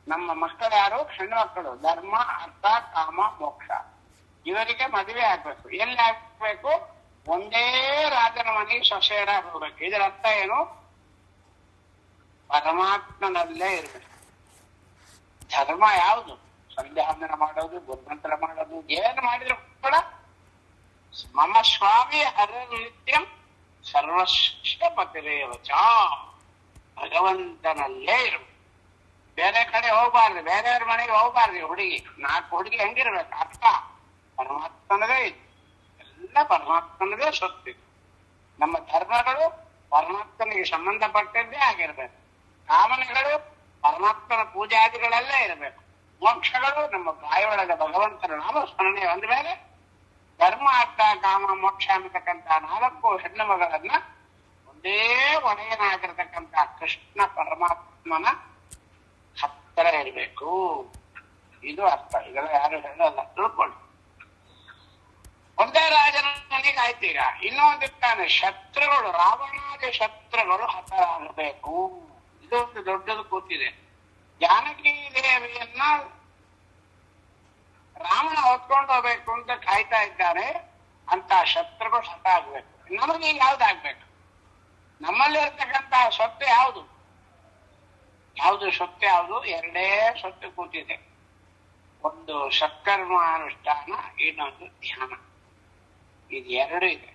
ನಮ್ಮ ಮಕ್ಕಳು ಯಾರು? ಹೆಣ್ಣು ಮಕ್ಕಳು. ಧರ್ಮ, ಅರ್ಥ, ಕಾಮ, ಮೋಕ್ಷ. ಇವರಿಗೆ ಮದುವೆ ಆಗ್ಬೇಕು. ಎಲ್ಲಿ ಆಗ್ಬೇಕು? ಒಂದೇ ರಾಜನ ಮನೆಗೆ ಸೊಸೆಯರಾಗಿ ಹೋಗ್ಬೇಕು. ಇದರ ಅರ್ಥ ಏನು? ಪರಮಾತ್ಮನಲ್ಲೇ ಇರ್ಬೇಕು. ಧರ್ಮ ಯಾವುದು? ಸಂಧ್ಯಾವಂದನ ಮಾಡೋದು, ಗುರುಮಂತ್ರ ಮಾಡೋದು, ಏನು ಮಾಡಿದ್ರು ಕೂಡ ಮಮ ಸ್ವಾಮಿ ಹರ ನಿತ್ಯಂ ಸರ್ವಶ್ರೇಷ್ಠ ಪತಿರೇವಚ. ಭಗವಂತನಲ್ಲೇ ಇರು. ಬೇರೆ ಕಡೆ ಹೋಗ್ಬಾರ್ದು, ಬೇರೆಯವ್ರ ಮನೆಗೆ ಹೋಗ್ಬಾರ್ದು. ಹುಡುಗಿ 4 ಹುಡುಗಿ ಹೆಂಗಿರ್ಬೇಕು? ಅರ್ಥ ಪರಮಾತ್ಮನದೇ ಇದು, ಎಲ್ಲ ಪರಮಾತ್ಮನದೇ ಸೊತ್ತು. ನಮ್ಮ ಧರ್ಮಗಳು ಪರಮಾತ್ಮನಿಗೆ ಸಂಬಂಧಪಟ್ಟದ್ದೇ ಆಗಿರ್ಬೇಕು. ಕಾಮನೆಗಳು ಪರಮಾತ್ಮನ ಪೂಜಾದಿಗಳೆಲ್ಲ ಇರಬೇಕು. ಮೋಕ್ಷಗಳು ನಮ್ಮ ಬಾಯೊಳಗೆ ಭಗವಂತನ ನಾಮ ಸ್ಮರಣೆ ಅಂದ ಮೇಲೆ ಧರ್ಮ, ಅರ್ಥ, ಕಾಮ, ಮೋಕ್ಷ ಅನ್ನತಕ್ಕಂಥ 4 ಹೆಣ್ಣು ಮಗಳನ್ನ ಒಂದೇ ಒಡೆಯನಾಗಿರ್ತಕ್ಕಂಥ ಕೃಷ್ಣ ಪರಮಾತ್ಮನ ಹತ್ತಿರ ಇರಬೇಕು. ಇದು ಅರ್ಥ. ಇದೆಲ್ಲ ಯಾರು ಹೇಳಲ್ಲ, ತಿಳ್ಕೊಳ್ಳಿ. ಒಂದೇ ರಾಜನ ಮನೆಗೆ ಆಯ್ತು. ಈಗ ಇನ್ನೊಂದಿರ್ತಾನೆ, ಶತ್ರುಗಳು, ರಾವಣಾದಿ ಶತ್ರುಗಳು ಹತರಾಗಬೇಕು. ಇದೊಂದು ದೊಡ್ಡದು ಕೂತಿದೆ. ಜಾನಕಿ ದೇವಿಯನ್ನ ರಾಮನ ಹೊತ್ಕೊಂಡು ಹೋಗ್ಬೇಕು ಅಂತ ಕಾಯ್ತಾ ಇದ್ದಾರೆ. ಅಂತ ಶತ್ರುಗಳು ಹತ ಆಗ್ಬೇಕು. ನಮಗೆ ಯಾವ್ದಾಗ್ಬೇಕು? ನಮ್ಮಲ್ಲಿ ಇರ್ತಕ್ಕಂತಹ ಸೊತ್ತು ಯಾವುದು? ಸೊತ್ತು ಯಾವುದು? 2 ಸೊತ್ತು ಕೂತಿದೆ. ಒಂದು ಸತ್ಕರ್ಮಾನುಷ್ಠಾನ, ಇನ್ನೊಂದು ಧ್ಯಾನ. ಇದು 2 ಇದೆ.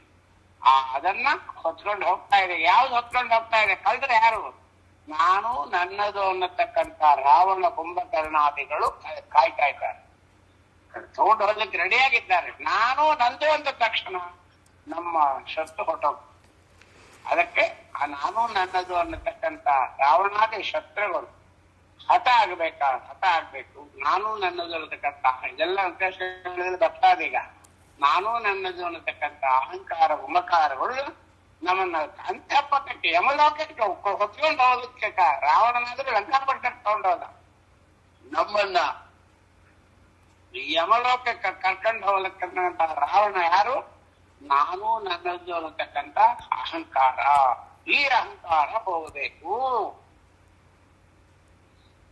ಅದನ್ನ ಹೊತ್ಕೊಂಡು ಹೋಗ್ತಾ ಇದೆ. ಯಾವ್ದು ಹೊತ್ಕೊಂಡು ಹೋಗ್ತಾ ಇದೆ? ಕಲ್ದ್ರೆ ಯಾರು? ನಾನು ನನ್ನದು ಅನ್ನತಕ್ಕಂಥ ರಾವಣ ಕುಂಭಕರ್ಣಾದಿಗಳು ಕಾಯ್ತಾ ಇದ್ದಾರೆ, ತಗೊಂಡು ಹೋಗ್ಲಿಕ್ಕೆ ರೆಡಿಯಾಗಿದ್ದಾರೆ. ನಾನು ನಂದು ಅಂದ ತಕ್ಷಣ ನಮ್ಮ ಶತ್ರು ಹೊಟ್ಟೋಗ. ಅದಕ್ಕೆ ಆ ನಾನು ನನ್ನದು ಅನ್ನತಕ್ಕಂಥ ರಾವಣಾದಿ ಶತ್ರುಗಳು ಹತ ಆಗ್ಬೇಕು. ನಾನು ನನ್ನದು ಅನ್ನತಕ್ಕಂಥ ಇದೆಲ್ಲ ಉದ್ದೇಶ ಬರ್ತಾದೀಗ. ನಾನು ನನ್ನದು ಅನ್ನತಕ್ಕಂಥ ಅಹಂಕಾರ ಉಮಕಾರಗಳು ನಮ್ಮನ್ನ ಅಂತಃಪಟ್ಟಕ್ಕೆ ಯಮಲೋಕಕ್ಕೆ ಹೊತ್ಕೊಂಡು ಹೋಗ್ಲಿಕ್ಕೆ ರಾವಣನಾದ್ರೂ ಲಂಕಾಪಟ್ಟಕ್ಕೆ ತಗೊಂಡೋದ. ನಮ್ಮನ್ನ ಯಮಲೋಕಕ್ಕೆ ಕರ್ಕೊಂಡು ಹೋಗ್ಲಿಕ್ಕಂತ ರಾವಣ ಯಾರು? ನಾನು ನನ್ನದು ಅನ್ನತಕ್ಕಂಥ ಅಹಂಕಾರ. ಈ ಅಹಂಕಾರ ಹೋಗಬೇಕು.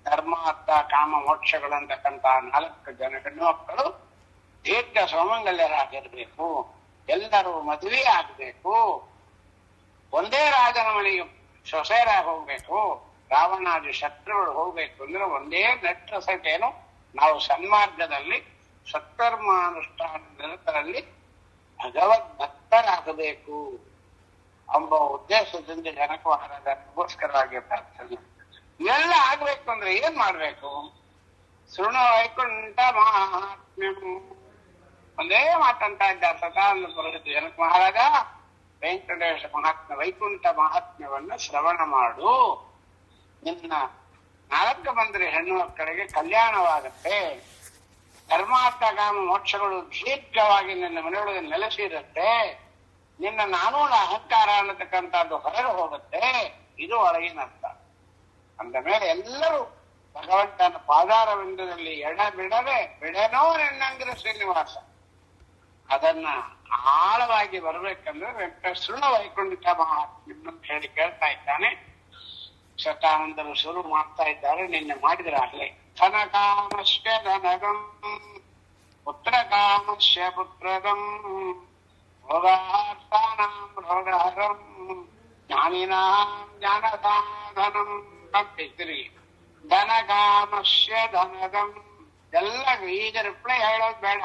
ಧರ್ಮ, ಅರ್ಥ, ಕಾಮ, ಮೋಕ್ಷಗಳು ಅಂತಕ್ಕಂಥ 4 ಜನ ಹೆಣ್ಣು ಮಕ್ಕಳು ದೀರ್ಘ ಸೌಮಂಗಲ್ಯರಾಗಿರ್ಬೇಕು. ಎಲ್ಲರೂ ಮದುವೆ ಆಗ್ಬೇಕು. ಒಂದೇ ರಾಜನ ಮನೆಗೆ ಸೊಸೆಯರಾಗಿ ಹೋಗ್ಬೇಕು, ರಾವಣಾದಿ ಶತ್ರುಗಳು ಹೋಗ್ಬೇಕು ಅಂದ್ರೆ ಒಂದೇ ನೆಟ್ಟಸಟೇನು ನಾವು ಸನ್ಮಾರ್ಗದಲ್ಲಿ ಸತ್ಕರ್ಮಾನುಷ್ಠಾನದಲ್ಲಿ ಭಗವದ್ ಭಕ್ತರಾಗಬೇಕು ಎಂಬ ಉದ್ದೇಶದಿಂದ ಜನಕ ಮಹಾರಾಜಗೋಸ್ಕರವಾಗಿ ಪ್ರಾರ್ಥನೆ. ಇವೆಲ್ಲ ಆಗ್ಬೇಕು ಅಂದ್ರೆ ಏನ್ ಮಾಡ್ಬೇಕು? ಶೃಣು ವೈಕುಂಠ ಮಹಾತ್ಮ್ಯಂ. ಒಂದೇ ಮಾತಂತ ಇದ್ದಾರೆ ಸದಾನಂದ ಪುರದಲ್ಲಿ ಜನಕ ಮಹಾರಾಜ, ವೆಂಕಟೇಶ ಮಹಾತ್ಮ್ಯ ವೈಕುಂಠ ಮಹಾತ್ಮ್ಯವನ್ನ ಶ್ರವಣ ಮಾಡು. ನಿನ್ನ 4 ಮಂದಿ ಹೆಣ್ಣು ಮಕ್ಕಳಿಗೆ ಕಲ್ಯಾಣವಾಗುತ್ತೆ. ಧರ್ಮಾರ್ಥಗಾಮ ಮೋಕ್ಷಗಳು ದೀರ್ಘವಾಗಿ ನಿನ್ನ ಮನೆಯೊಳಗೆ ನೆಲೆಸಿರುತ್ತೆ. ನಿನ್ನ ನಾನೂರ ಅಹಂಕಾರ ಅನ್ನತಕ್ಕಂಥದ್ದು ಹೊರಗೆ ಹೋಗುತ್ತೆ. ಇದು ಒಳಗಿನ ಅರ್ಥ. ಅಂದ ಮೇಲೆ ಎಲ್ಲರೂ ಭಗವಂತನ ಪಾದಾರವಿಂದದಲ್ಲಿ ಎಡ ಬಿಡದೆ ಬಿಡನೋ ನೆನ್ನಂಗಿರ ಶ್ರೀನಿವಾಸ ಅದನ್ನ ಆಳವಾಗಿ ಬರ್ಬೇಕಂದ್ರೆ ವೆಂಕಟೇಶ್ವರ ವೈಕುಂಠ ಮಹಾತ್ಮ್ಯ ಅಂತ ಹೇಳಿ ಕೇಳ್ತಾ ಇದ್ದಾನೆ. ಶತಾನಂದರು ಶುರು ಮಾಡ್ತಾ ಇದ್ದಾರೆ. ನಿನ್ನೆ ಮಾಡಿದ್ರೆ ಆಗ್ಲೇ ಧನ ಕಾಮಶ್ಯ ಧನಗಂ ಪುತ್ರ ಕಾಮಶ್ಯ ಪುತ್ರದಂ ಭೋಗಾರ್ಥಾನಾಂ ಭೋಗಹರಂ ಜ್ಞಾನಿನಾಂ ಜ್ಞಾನಸಾಧನಂ ಅಂತಿದ್ರಿ. ಧನ ಕಾಮಶ್ಯ ಧನಗಂ ಎಲ್ಲ ಈಗ ರಿಪ್ಲೈ ಹೇಳೋದು ಬೇಡ.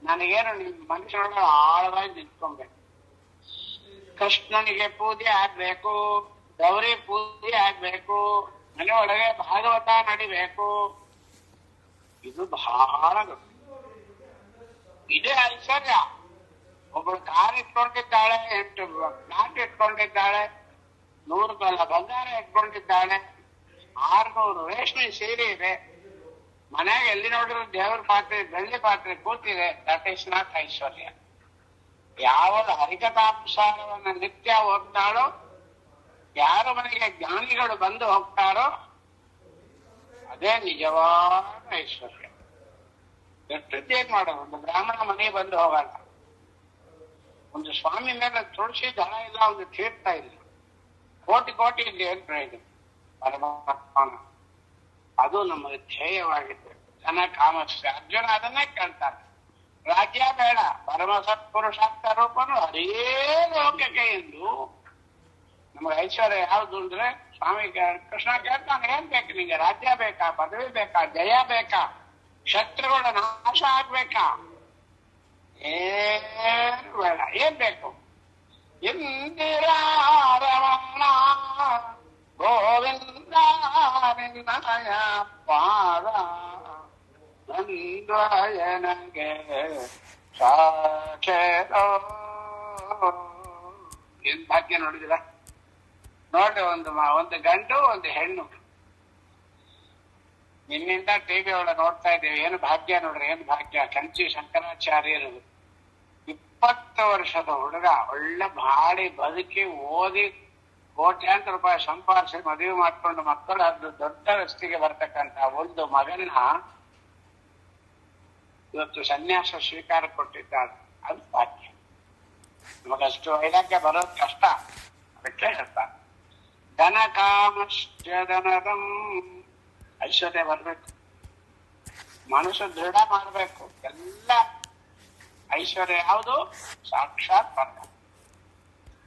ನನಗೇನು ನಿಮ್ ಮನುಷ್ಯರೊಳಗೆ ಆಳವಾಗಿ ನಿಂತ್ಕೊಬೇಕು. ಕೃಷ್ಣನಿಗೆ ಪೂಜೆ ಆಗ್ಬೇಕು, ಗೌರಿ ಪೂಜೆ ಆಗ್ಬೇಕು, ಮನೆಯೊಳಗೆ ಭಾಗವತ ನಡಿಬೇಕು. ಇದು ಬಹಳ ಇದೇ ಐಶ್ವರ್ಯ. ಒಬ್ಬಳು ಕಾರ್ ಇಟ್ಕೊಂಡಿದ್ದಾಳೆ, 8 ಪ್ಲಾಟ್ ಇಟ್ಕೊಂಡಿದ್ದಾಳೆ, 100 ತೊಲ ಬಂಗಾರ ಇಟ್ಕೊಂಡಿದ್ದಾಳೆ, 600 ರೇಷ್ಮೆ ಸೀರೆ ಇದೆ, ಮನೆಯಾಗ ಎಲ್ಲಿ ನೋಡಿದ್ರು ದೇವರ ಪಾತ್ರೆ ಬೆಳ್ಳಿ ಪಾತ್ರೆ ಕೂತಿದೆ. ದಟ್ ಈಸ್ ನಾಟ್ ಐಶ್ವರ್ಯ. ಯಾವಳು ಹರಿಕಥಾಂಸಾರವನ್ನ ನಿತ್ಯ ಓದ್ತಾಳೋ, ಯಾರ ಮನೆಗೆ ಜ್ಞಾನಿಗಳು ಬಂದು ಹೋಗ್ತಾರೋ ಅದೇ ನಿಜವಾದ ಐಶ್ವರ್ಯ. ಏನ್ ಮಾಡೋದು? ಒಂದು ಬ್ರಾಹ್ಮಣ ಮನೆಗೆ ಬಂದು ಹೋಗಲ್ಲ, ಒಂದು ಸ್ವಾಮಿ ಮೇಲೆ ತುಳಸಿ ದಳ ಇಲ್ಲ, ಒಂದು ತೀರ್ಥ ಇಲ್ಲ, ಕೋಟಿ ಕೋಟಿ ಇಲ್ಲಿ ಏನ್ ಪ್ರಯೋಜನ? ಪರಮಾತ್ಮನ ಅದು ನಮಗೆ ಧ್ಯೇಯವಾಗಿತ್ತು. ಜನ ಕಾಮಶ್ಯ. ಅರ್ಜುನ ಅದನ್ನೇ ಕೇಳ್ತಾರೆ, ರಾಜ್ಯ ಬೇಡ, ಪರಮ ಸತ್ಪುರುಷಾರ್ಥ ರೂಪನು ಹರೇ ಲೋಕಕ್ಕೆ ಎಂದು. ನಮಗೆ ಐಶ್ವರ್ಯ ಯಾವ್ದು ಅಂದ್ರೆ ಸ್ವಾಮಿ ಕೃಷ್ಣ ಕೇಳ್ತಾನೆ, ಏನ್ ಬೇಕು ನಿಂಗೆ? ರಾಜ್ಯ ಬೇಕಾ, ಪದವಿ ಬೇಕಾ, ಜಯ ಬೇಕಾ, ಶತ್ರುಗಳ ನಾಶ ಆಗ್ಬೇಕಾ? ಏನು ಬೇಡ. ಏನ್ ಬೇಕು? ಇಂದಿರಾರಮಣ ಗೋವಿಂದ ನಿನ್ನಯ ಪಾದ ನಂದಯನಗೆ ಸಾಕ್ಷೇರೋ. ಏನ್ ಭಾಗ್ಯ ನೋಡಿದಿರ? ನೋಡ್ರಿ, ಒಂದು ಗಂಡು ಒಂದು ಹೆಣ್ಣು. ನಿನ್ನಿಂದ ಟಿವಿ ಒಳಗೆ ನೋಡ್ತಾ ಇದ್ದೇವೆ. ಏನು ಭಾಗ್ಯ ನೋಡ್ರಿ, ಏನು ಭಾಗ್ಯ. ಕಂಚಿ ಶಂಕರಾಚಾರ್ಯರು 20 ವರ್ಷದ ಹುಡುಗ, ಒಳ್ಳೆ ಬಾಳಿ ಬದುಕಿ ಓದಿ ಕೋಟ್ಯಾಂತರ ರೂಪಾಯಿ ಸಂಪಾದಿಸಿ ಮದುವೆ ಮಾಡ್ಕೊಂಡು ಮಕ್ಕಳು ಅದು ದೊಡ್ಡ ರಸ್ತೆಗೆ ಬರ್ತಕ್ಕಂತ ಒಂದು ಮಗನ್ನ ಇವತ್ತು ಸನ್ಯಾಸ ಸ್ವೀಕಾರ ಕೊಟ್ಟಿದ್ದಾರೆ. ಅದು ಭಾಗ್ಯ. ನಮಗಷ್ಟು ವೈರಾಗ್ಯ ಬರೋದು ಕಷ್ಟ. ಅದಕ್ಕೆ ಹೇಳ್ತಾರೆ ಧನ ಕಾಮಶ್ಚ ಧನದಂ. ಐಶ್ವರ್ಯ ಬರ್ಬೇಕು, ಮನಸ್ಸು ದೃಢ ಮಾಡ್ಬೇಕು. ಎಲ್ಲ ಐಶ್ವರ್ಯ ಯಾವುದು? ಸಾಕ್ಷಾತ್ ಪರಮಾತ್ಮ.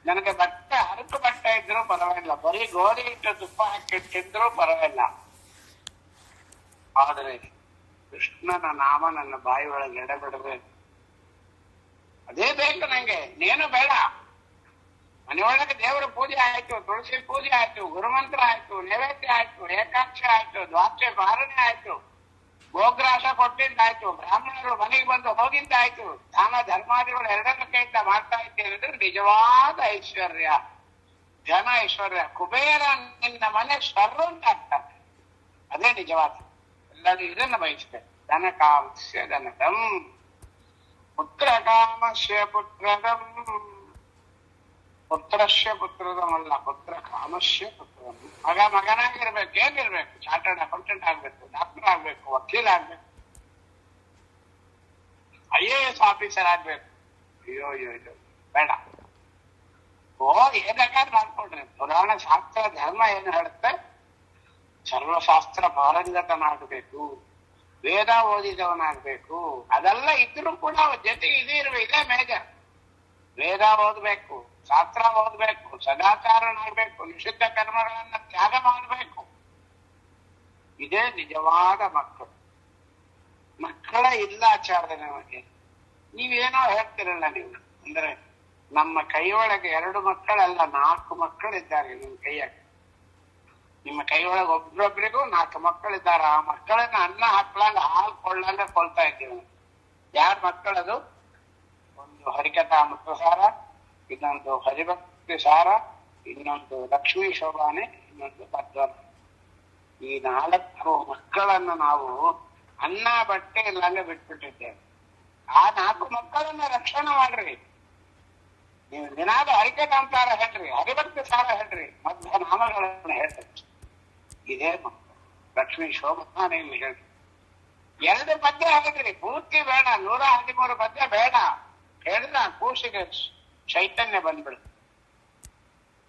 ನನಗೆ ಬಟ್ಟೆ ಹರಕು ಬಟ್ಟೆ ಇದ್ರು ಪರವಾಗಿಲ್ಲ, ಬರೀ ಗೋಧಿ ಇಟ್ಟು ತುಪ್ಪ ಹಾಕಿ ತಿಂದ್ರು ಪರವಾಗಿಲ್ಲ, ಆದರೆ ಕೃಷ್ಣನ ನಾಮ ನನ್ನ ಬಾಯಿ ಒಳಗೆ ಎಡೆಬಿಡಬೇಕು. ಅದೇ ಬೇಕು ನಂಗೆ, ನೇನು ಬೇಡ. ಮನೆಯೊಳಗೆ ದೇವರ ಪೂಜೆ ಆಯ್ತು, ತುಳಸಿ ಪೂಜೆ ಆಯ್ತು, ಗುರುಮಂತ್ರ ಆಯ್ತು, ನೈವೇದ್ಯ ಆಯ್ತು, ಏಕಾಕ್ಷಿ ಆಯ್ತು, ದ್ವಾದಶಿ ಪಾರಣೆ ಆಯ್ತು, ಗೋಗ್ರಾಸ ಕೊಟ್ಟಿದ್ದಾಯ್ತು, ಬ್ರಾಹ್ಮಣರು ಮನೆಗೆ ಬಂದು ಹೋಗಿದ್ದಾಯ್ತು, ದಾನ ಧರ್ಮಾದಿಗಳು ಎರಡನ್ನ ಕೈಯಿಂದ ಮಾಡ್ತಾ ಇದ್ದೇನೆ ಅಂದ್ರೆ ನಿಜವಾದ ಐಶ್ವರ್ಯ, ಜನ ಐಶ್ವರ್ಯ. ಕುಬೇರ ನಿನ್ನ ಮನೆ ಸ್ವರ್ರು ಅಂತ ಆಗ್ತಾರೆ. ಅದೇ ನಿಜವಾದ. ಎಲ್ಲರೂ ಇದನ್ನ ಬಯಸ್ತೇವೆ. ಧನ ಕಾಮಸ್ಯ ಧನದಂ, ಪುತ್ರ ಕಾಮಸ್ಯ ಪುತ್ರದಂ. ಪುತ್ರಶ್ಯ ಪುತ್ರದಮಲ್ಲ, ಪುತ್ರ ಕಾಮಸ್ಯ ಪುತ್ರದಂ. ಮಗನಾಗಿರ್ಬೇಕು. ಏನಿರ್ಬೇಕು? ಚಾರ್ಟರ್ಡ್ ಅಕೌಂಟೆಂಟ್ ಆಗ್ಬೇಕು, ಡಾಕ್ಟರ್ ಆಗ್ಬೇಕು, ವಕೀಲ ಆಗ್ಬೇಕು, IAS ಆಫೀಸರ್ ಆಗ್ಬೇಕು. ಅಯ್ಯೋ ಬೇಡ. ಏನಾದ್ರು ಮಾಡ್ಕೊಡ್ರಿ. ಪುರಾಣ ಶಾಸ್ತ್ರ ಧರ್ಮ ಏನು ಹೇಳುತ್ತೆ? ಸರ್ವಶಾಸ್ತ್ರ ಪಾರಂಗತನಾಗಬೇಕು, ವೇದ ಓದಿದವನಾಗ್ಬೇಕು. ಅದೆಲ್ಲ ಇದ್ರೂ ಕೂಡ ಜೊತೆಗೆ ಇದೇ ಮೇಜರ್. ವೇದ ಓದ್ಬೇಕು, ಶಾಸ್ತ್ರ ಓದಬೇಕು, ಸದಾಚಾರನಾಗಬೇಕು, ನಿಷಿದ್ಧ ಕರ್ಮಗಳನ್ನ ತ್ಯಾಗ ಮಾಡಬೇಕು. ಇದೇ ನಿಜವಾದ ಮಕ್ಕಳು. ಮಕ್ಕಳ ಇಲ್ಲಾಚಾರದ ನಮಗೆ ನೀವೇನೋ ಹೇಳ್ತಿರಲ್ಲ ನೀವು. ಅಂದ್ರೆ ನಮ್ಮ ಕೈಯೊಳಗೆ 2 ಮಕ್ಕಳಲ್ಲ 4 ಮಕ್ಕಳಿದ್ದಾರೆ ನಿಮ್ಮ ಕೈಯಾಗ. ನಿಮ್ಮ ಕೈಯೊಳಗೆ ಒಬ್ರೊಬ್ರಿಗೂ 4 ಮಕ್ಕಳಿದ್ದಾರೆ. ಆ ಮಕ್ಕಳನ್ನ ಅನ್ನ ಹಾಕ್ಲಂಗ ಹಾಲು ಕೊಳ್ಳಂಗ ಕೊಲ್ತಾ ಇದ್ದೀವಿ. ಯಾರ ಮಕ್ಕಳದು? ಒಂದು ಹರಿಕಥಾಮೃತ ಸಾರ, ಇನ್ನೊಂದು ಹರಿಭಕ್ತಿ ಸಾರ, ಇನ್ನೊಂದು ಲಕ್ಷ್ಮೀ ಶೋಭಾನೆ, ಇನ್ನೊಂದು ಮಧ್ವನ. ಈ 4 ಮಕ್ಕಳನ್ನ ನಾವು ಅನ್ನ ಬಟ್ಟೆ ಇಲ್ಲಂಗ ಬಿಟ್ಬಿಟ್ಟಿದ್ದೇವೆ. ಆ 4 ಮಕ್ಕಳನ್ನ ರಕ್ಷಣೆ ಮಾಡ್ರಿ. ನೀವು ದಿನಾದ ಹರಿಕಥಾಂಸಾರ ಹೇಳ್ರಿ, ಹರಿಭಕ್ತಿ ಸಾರ ಹೇಳ್ರಿ, ಮಧ್ವ ನಾಮಗಳನ್ನ ಹೇಳ್ರಿ. ಇದೇ ಮಕ್ಕಳು. ಲಕ್ಷ್ಮೀ ಶೋಭಾನೆ ಹೇಳ್ರಿ. 2 ಪದ್ಯ ಹೇಳಿದ್ರಿ, ಪೂರ್ತಿ ಬೇಡ. 113 ಪದ್ಯ ಬೇಡ. ಹೇಳಿದ್ರ ಕೂಸಿಗೆ ಚೈತನ್ಯ ಬಂದ್ಬಿಡುತ್ತೆ.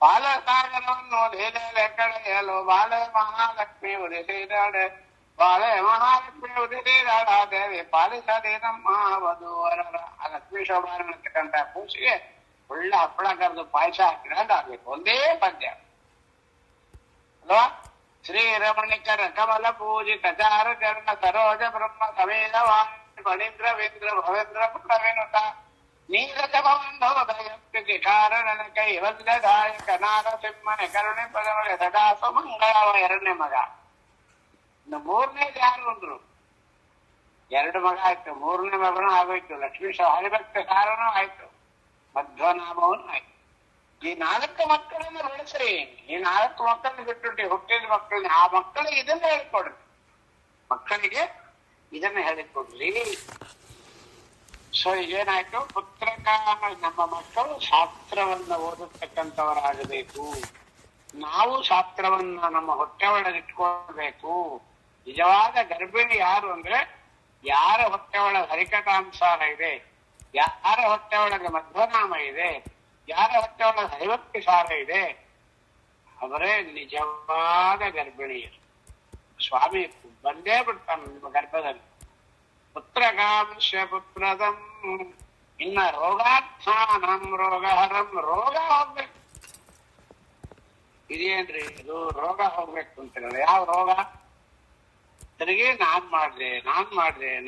ಬಾಲಸಾಗರವನ್ನು ಲೀಲೆ ಕಳೆಯಲು ಬಾಳೆ ಮಹಾಲಕ್ಷ್ಮಿ ಉದಿಸಿದಾಳೆ, ಬಾಳೆ ಮಹಾಲಕ್ಷ್ಮಿ ಉದಿಸಿದಾಳಾದೇವಿ ಪಾಲಿಸದೆ ನಮ್ಮ ವಧುವರರ. ಆ ಲಕ್ಷ್ಮೀ ಶೋಭಾನ ಅಂತಕ್ಕಂಥ ಕೂಸಿಗೆ ಒಳ್ಳೆ ಹಪ್ಪಳ ಕರೆದು ಪಾಯಸ ಹಾಕಿಡಾಗಬೇಕು. ಒಂದೇ ಪದ್ಯ ಅಲ್ವಾ? ಶ್ರೀರಮಣಿಕರ ಕಮಲ ಪೂಜಿತ ಚಾರ ಚರಣ ಸರೋಜ ಬ್ರಹ್ಮ ಸಮೇತ ಫಣೀಂದ್ರ ವೇಂದ್ರ ಭವೇಂದ್ರ ಪುಟ್ಟವೇನುತ ನೀರಜ ಭವಂಧೋದಯಕ್ಕೆ ಕಾರಣನ ಕೈವಲ್ಯದಾಯಕ ನಾರಸಿಂಹನ ಕರುಣೆ ಪದವಳೆ ಸದಾಸ ಮಂಗಳವ. 2ನೇ ಮಗ. ಇನ್ನು 3ನೇದು ಯಾರು ಅಂದ್ರು? 2 ಮಗ ಆಯ್ತು. 3ನೇ ಮಗನೂ ಆಗೋಯ್ತು. ಲಕ್ಷ್ಮೀ ಹರಿಭಕ್ತ ಸಾರನೂ ಆಯ್ತು, ಮಧ್ವನಾಮವೂ ಆಯ್ತು. ಈ 4 ಮಕ್ಕಳನ್ನ ಬೆಳೆಸ್ರಿ. ಈ 4 ಮಕ್ಕಳನ್ನ ಬಿಟ್ಟುಟ್ಟಿ ಹುಟ್ಟಿದ ಮಕ್ಕಳನ್ನ, ಆ ಮಕ್ಕಳಿಗೆ ಇದನ್ನ ಹೇಳಿಕೊಡ್ರಿ. ಮಕ್ಕಳಿಗೆ ಇದನ್ನ ಹೇಳಿಕೊಡ್ರಿ. ಸೊ ಏನಾಯ್ತು? ಪುತ್ರಕಾಮ. ನಮ್ಮ ಮಕ್ಕಳು ಶಾಸ್ತ್ರವನ್ನ ಓದತಕ್ಕಂಥವರಾಗಬೇಕು. ನಾವು ಶಾಸ್ತ್ರವನ್ನ ನಮ್ಮ ಹೊಟ್ಟೆ ಒಳಗೆ ಇಟ್ಕೊಳ್ಬೇಕು. ನಿಜವಾದ ಗರ್ಭಿಣಿ ಯಾರು ಅಂದ್ರೆ, ಯಾರ ಹೊಟ್ಟೆ ಒಳಗೆ ಹರಿಕಥಾಂಸಾರ ಇದೆ, ಯಾರ ಹೊಟ್ಟೆ ಒಳಗೆ ಮಧ್ವನಾಮ ಇದೆ, ಯಾರ ಹೊಟ್ಟೆ ಒಳಗೆ ಹರಿಭಕ್ತಿ ಸಾರ ಇದೆ, ಅವರೇ ನಿಜವಾದ ಗರ್ಭಿಣಿಯರು. ಸ್ವಾಮಿ ಬಂದೇ ಬಿಡ್ತಾನೆ ನಿಮ್ಮ ಗರ್ಭದಲ್ಲಿ. ಪುತ್ರಕಾಂಶ ಪುತ್ರದಂ. ಇನ್ನ ರೋಗಾರ್ಥಾನಂ ರೋಗಹರಂ. ರೋಗ ಹೋಗ್ಬೇಕು. ಇದೇನ್ರಿ ಇದು ರೋಗ ಹೋಗ್ಬೇಕು ಅಂತಿರಲ್ಲ? ಯಾವ ರೋಗ? ತಿರುಗಿ ನಾನ್ ಮಾಡ್ದೆ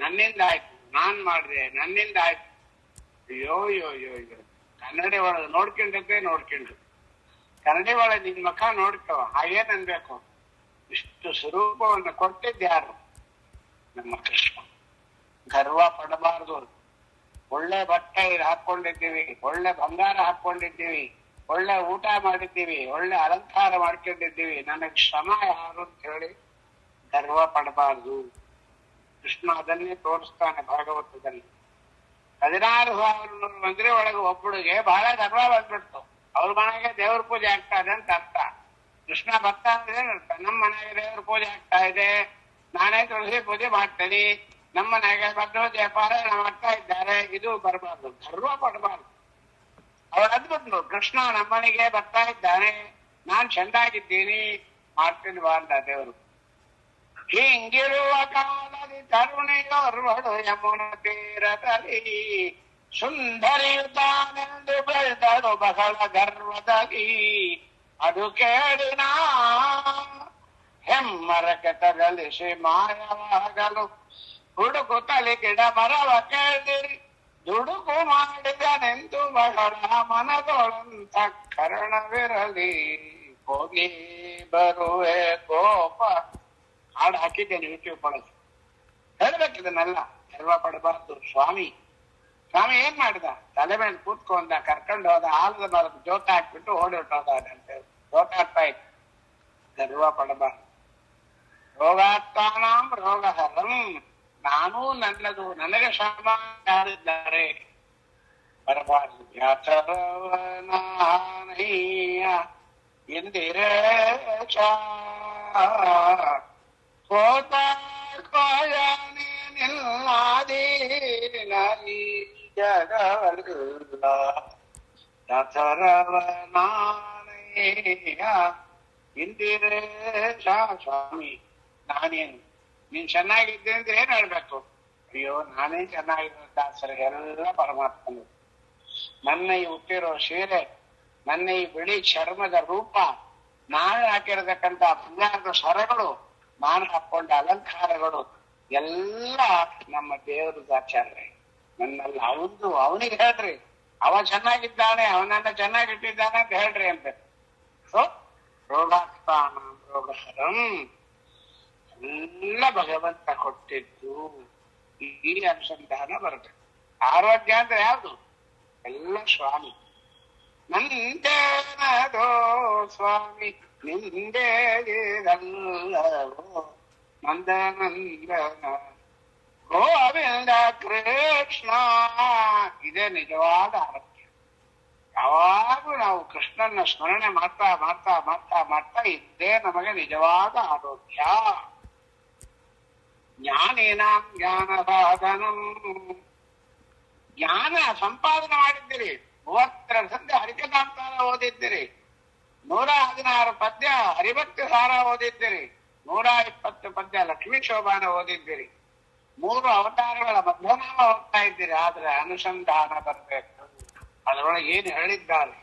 ನನ್ನಿಂದ ಆಯ್ತು, ನಾನ್ ಮಾಡ್ದೆ ನನ್ನಿಂದ ಆಯ್ತು. ಅಯ್ಯೋ ಯೋ ಯೋ ಯೋ. ಕನ್ನಡಿ ಒಳಗೆ ನೋಡ್ಕೊಂಡು ಕನ್ನಡಿ ಒಳಗೆ ನಿನ್ ಮಖ ನೋಡ್ಕೋ. ಹಾಗೇನ್ ಅನ್ಬೇಕು? ಇಷ್ಟು ಸ್ವರೂಪವನ್ನು ಕೊಟ್ಟಿದ್ಯಾರು? ನಮ್ಮ ಕೃಷ್ಣ. ಗರ್ವ ಪಡಬಾರ್ದು. ಒಳ್ಳೆ ಬಟ್ಟೆ ಹಾಕೊಂಡಿದ್ದೀವಿ, ಒಳ್ಳೆ ಬಂಗಾರ ಹಾಕೊಂಡಿದ್ದೀವಿ, ಒಳ್ಳೆ ಊಟ ಮಾಡಿದ್ದೀವಿ, ಒಳ್ಳೆ ಅಲಂಕಾರ ಮಾಡ್ಕೊಂಡಿದ್ದೀವಿ, ನನಗ್ ಶ್ರಮ ಯಾರು ಅಂತ ಹೇಳಿ ಗರ್ವ ಪಡಬಾರ್ದು. ಕೃಷ್ಣ ಅದನ್ನೇ ತೋರಿಸ್ತಾನೆ ಭಾಗವತದಲ್ಲಿ. 16,000 ಮಂದಿ ಒಳಗೆ ಒಬ್ಬಳಿಗೆ ಬಹಳ ಗರ್ವ ಬಂದ್ಬಿಡ್ತು. ಅವ್ರ ಮನೆಗೆ ದೇವ್ರ ಪೂಜೆ ಆಗ್ತಾ ಇದೆ ಅಂತ ಅರ್ಥ. ಕೃಷ್ಣ ಬರ್ತಾ ಇದೆ, ನಮ್ಮ ಮನೆಗೆ ದೇವ್ರ ಪೂಜೆ ಆಗ್ತಾ ಇದೆ, ನಾನೇ ತುಳಸಿ ಪೂಜೆ ಮಾಡ್ತೇನೆ, ನಮ್ಮ ಮನೆಗೆ ಭದ್ರವತಿ ಪಾರಾಯಣ ಮಾಡ್ತಾ ಇದ್ದಾರೆ. ಇದು ಬರಬಾರ್ದು, ಗರ್ವ ಪಡಬಾರ್ದು. ಅವಳು ಅಂದ್ಬಿಟ್ಲು, ಕೃಷ್ಣ ನಮ್ಮನೆಗೆ ಬರ್ತಾ ಇದ್ದಾನೆ, ನಾನ್ ಚೆಂದಾಗಿದ್ದೀನಿ, ಮಾಡ್ತೀನಿ ಬಾ ಅಂತ ದೇವರು. ಹಿಂಗಿರುವ ಕಾಲದಿ ತರುಣಿಯೋರ್ವಳು ಯಮುನ ತೀರದಲ್ಲಿ ಸುಂದರಿಯುತ್ತಾನೆಂದು ಬೆಳೆದಳು ಬಹಳ ಗರ್ವದಲ್ಲಿ. ಅದು ಕೇಳಿನ ಹೆಮ್ಮರಕ್ಕೆ ತಗಲಿಸಿ ಮಾಯವಾಗಲು ಹುಡುಕುತ್ತಲಿ ಗಿಡ ಮರವ ಕೇಳಿರಿ ದುಡುಕು ಮಾಡಿದನೆಂದು ಬಹಳ ಮನದೊಳಂತ ಕರಣವಿರಲಿ ಹೋಗಿ ಬರುವೆ ಕೋಪ. ಹಾಡು ಹಾಕಿದ್ದೇನೆ ಯೂಟ್ಯೂಬ್ ಒಳಗೆ. ಹೇಳ್ಬೇಕಿದನ್ನೆಲ್ಲ, ಗರ್ವ ಪಡಬಾರ್ದು. ಸ್ವಾಮಿ ಏನ್ ಮಾಡಿದ? ತಲೆ ಮೇಲೆ ಕೂತ್ಕೊಂಡ, ಕರ್ಕೊಂಡು ಹೋದ, ಆಲದ ಮರದ ಜೋತ ಹಾಕ್ಬಿಟ್ಟು ಓಡಿ ಹೊಟ್ಟೋದ ಅಂತ ಜೋತ ಆಗ್ತಾ ಇತ್ತು. ಗರ್ವ ಪಡಬಾರ್ದು. ರೋಗಾತ್ಮಾನಂ ರೋಗಹರಂ. ನಾನೂ ನನ್ನದು, ನನಗೆ ಶ್ರಮ ಯಾರಿದ್ದಾರೆ ಬರಬಾರ್ದು. ಯಾತರವನಾನೀಯ ಎಂದಿರೇ ಕೋತ ಕೋಯನೆ ನಿಲ್ಲಾದೀನೀ ಜಗವಲ್ಲ. ಯಾತರವನಾನೀಯ ಇಂದಿರೇಶ. ಸ್ವಾಮಿ ನಾನೇನು ನೀನ್ ಚೆನ್ನಾಗಿದ್ದೆ ಅಂದ್ರೆ ಏನ್ ಹೇಳ್ಬೇಕು? ಅಯ್ಯೋ ನಾನೇ ಚೆನ್ನಾಗಿರೋ ದಾಸರ ಎಲ್ಲ ಪರಮಾತ್ಮನು. ನನ್ನ ಈ ಹುಟ್ಟಿರೋ ಸೀರೆ ನನ್ನ ಈ ಬಿಳಿ ಚರ್ಮದ ರೂಪ, ನಾನು ಹಾಕಿರತಕ್ಕಂತ ಬಂಗಾರದ ಸರಗಳು, ನಾನು ಹಾಕೊಂಡ ಅಲಂಕಾರಗಳು ಎಲ್ಲ ನಮ್ಮ ದೇವರದ ಆಚಾರ್ಯ. ನನ್ನಲ್ಲಿ ಅವನಿಗೆ ಹೇಳ್ರಿ, ಅವ ಚೆನ್ನಾಗಿದ್ದಾನೆ, ಅವನನ್ನ ಚೆನ್ನಾಗಿಟ್ಟಿದ್ದಾನೆ ಅಂತ ಹೇಳ್ರಿ ಅಂತ. ಸೊ ರೋಗಾತ್ಮಾನ ರೋಗಹರಂ ಎಲ್ಲ ಭಗವಂತ ಕೊಟ್ಟಿದ್ದು. ಈ ಅನುಸಂಧಾನ ಬರುತ್ತೆ. ಆರೋಗ್ಯ ಅಂದ್ರೆ ಯಾವುದು? ಎಲ್ಲ ಸ್ವಾಮಿ. ನಂದೇನದೋ ಸ್ವಾಮಿ ನಿಂದೇದಲ್ಲವೋ ನಂದನಂದನ ಗೋವಿಂದ ಕೃಷ್ಣ. ಇದೇ ನಿಜವಾದ ಆರೋಗ್ಯ. ಯಾವಾಗೂ ನಾವು ಕೃಷ್ಣನ ಸ್ಮರಣೆ ಮಾಡ್ತಾ ಮಾಡ್ತಾ ಮಾಡ್ತಾ ಮಾಡ್ತಾ ಇದ್ದೇ ನಮಗೆ ನಿಜವಾದ ಆರೋಗ್ಯ. ಜ್ಞಾನೇನಾಂ ಜ್ಞಾನ ಸಾಧನಂ. ಜ್ಞಾನ ಸಂಪಾದನೆ ಮಾಡಿದ್ದೀರಿ, 32 ಸಂಧಿ ಹರಿಕಥಾಂಸಾರ ಓದಿದ್ದೀರಿ, 116 ಪದ್ಯ ಹರಿಭಕ್ತಿ ಸಾರ ಓದಿದ್ದೀರಿ, 120 ಪದ್ಯ ಲಕ್ಷ್ಮೀ ಶೋಭಾನ ಓದಿದ್ದೀರಿ, 3 ಅವತಾರಗಳ ಮಧ್ಯನಾಮ ಹೋಗ್ತಾ ಇದ್ದೀರಿ. ಆದ್ರೆ ಅನುಸಂಧಾನ ಬರ್ಬೇಕು. ಅದರೊಳಗೆ ಏನು ಹೇಳಿದ್ದಾರೆ?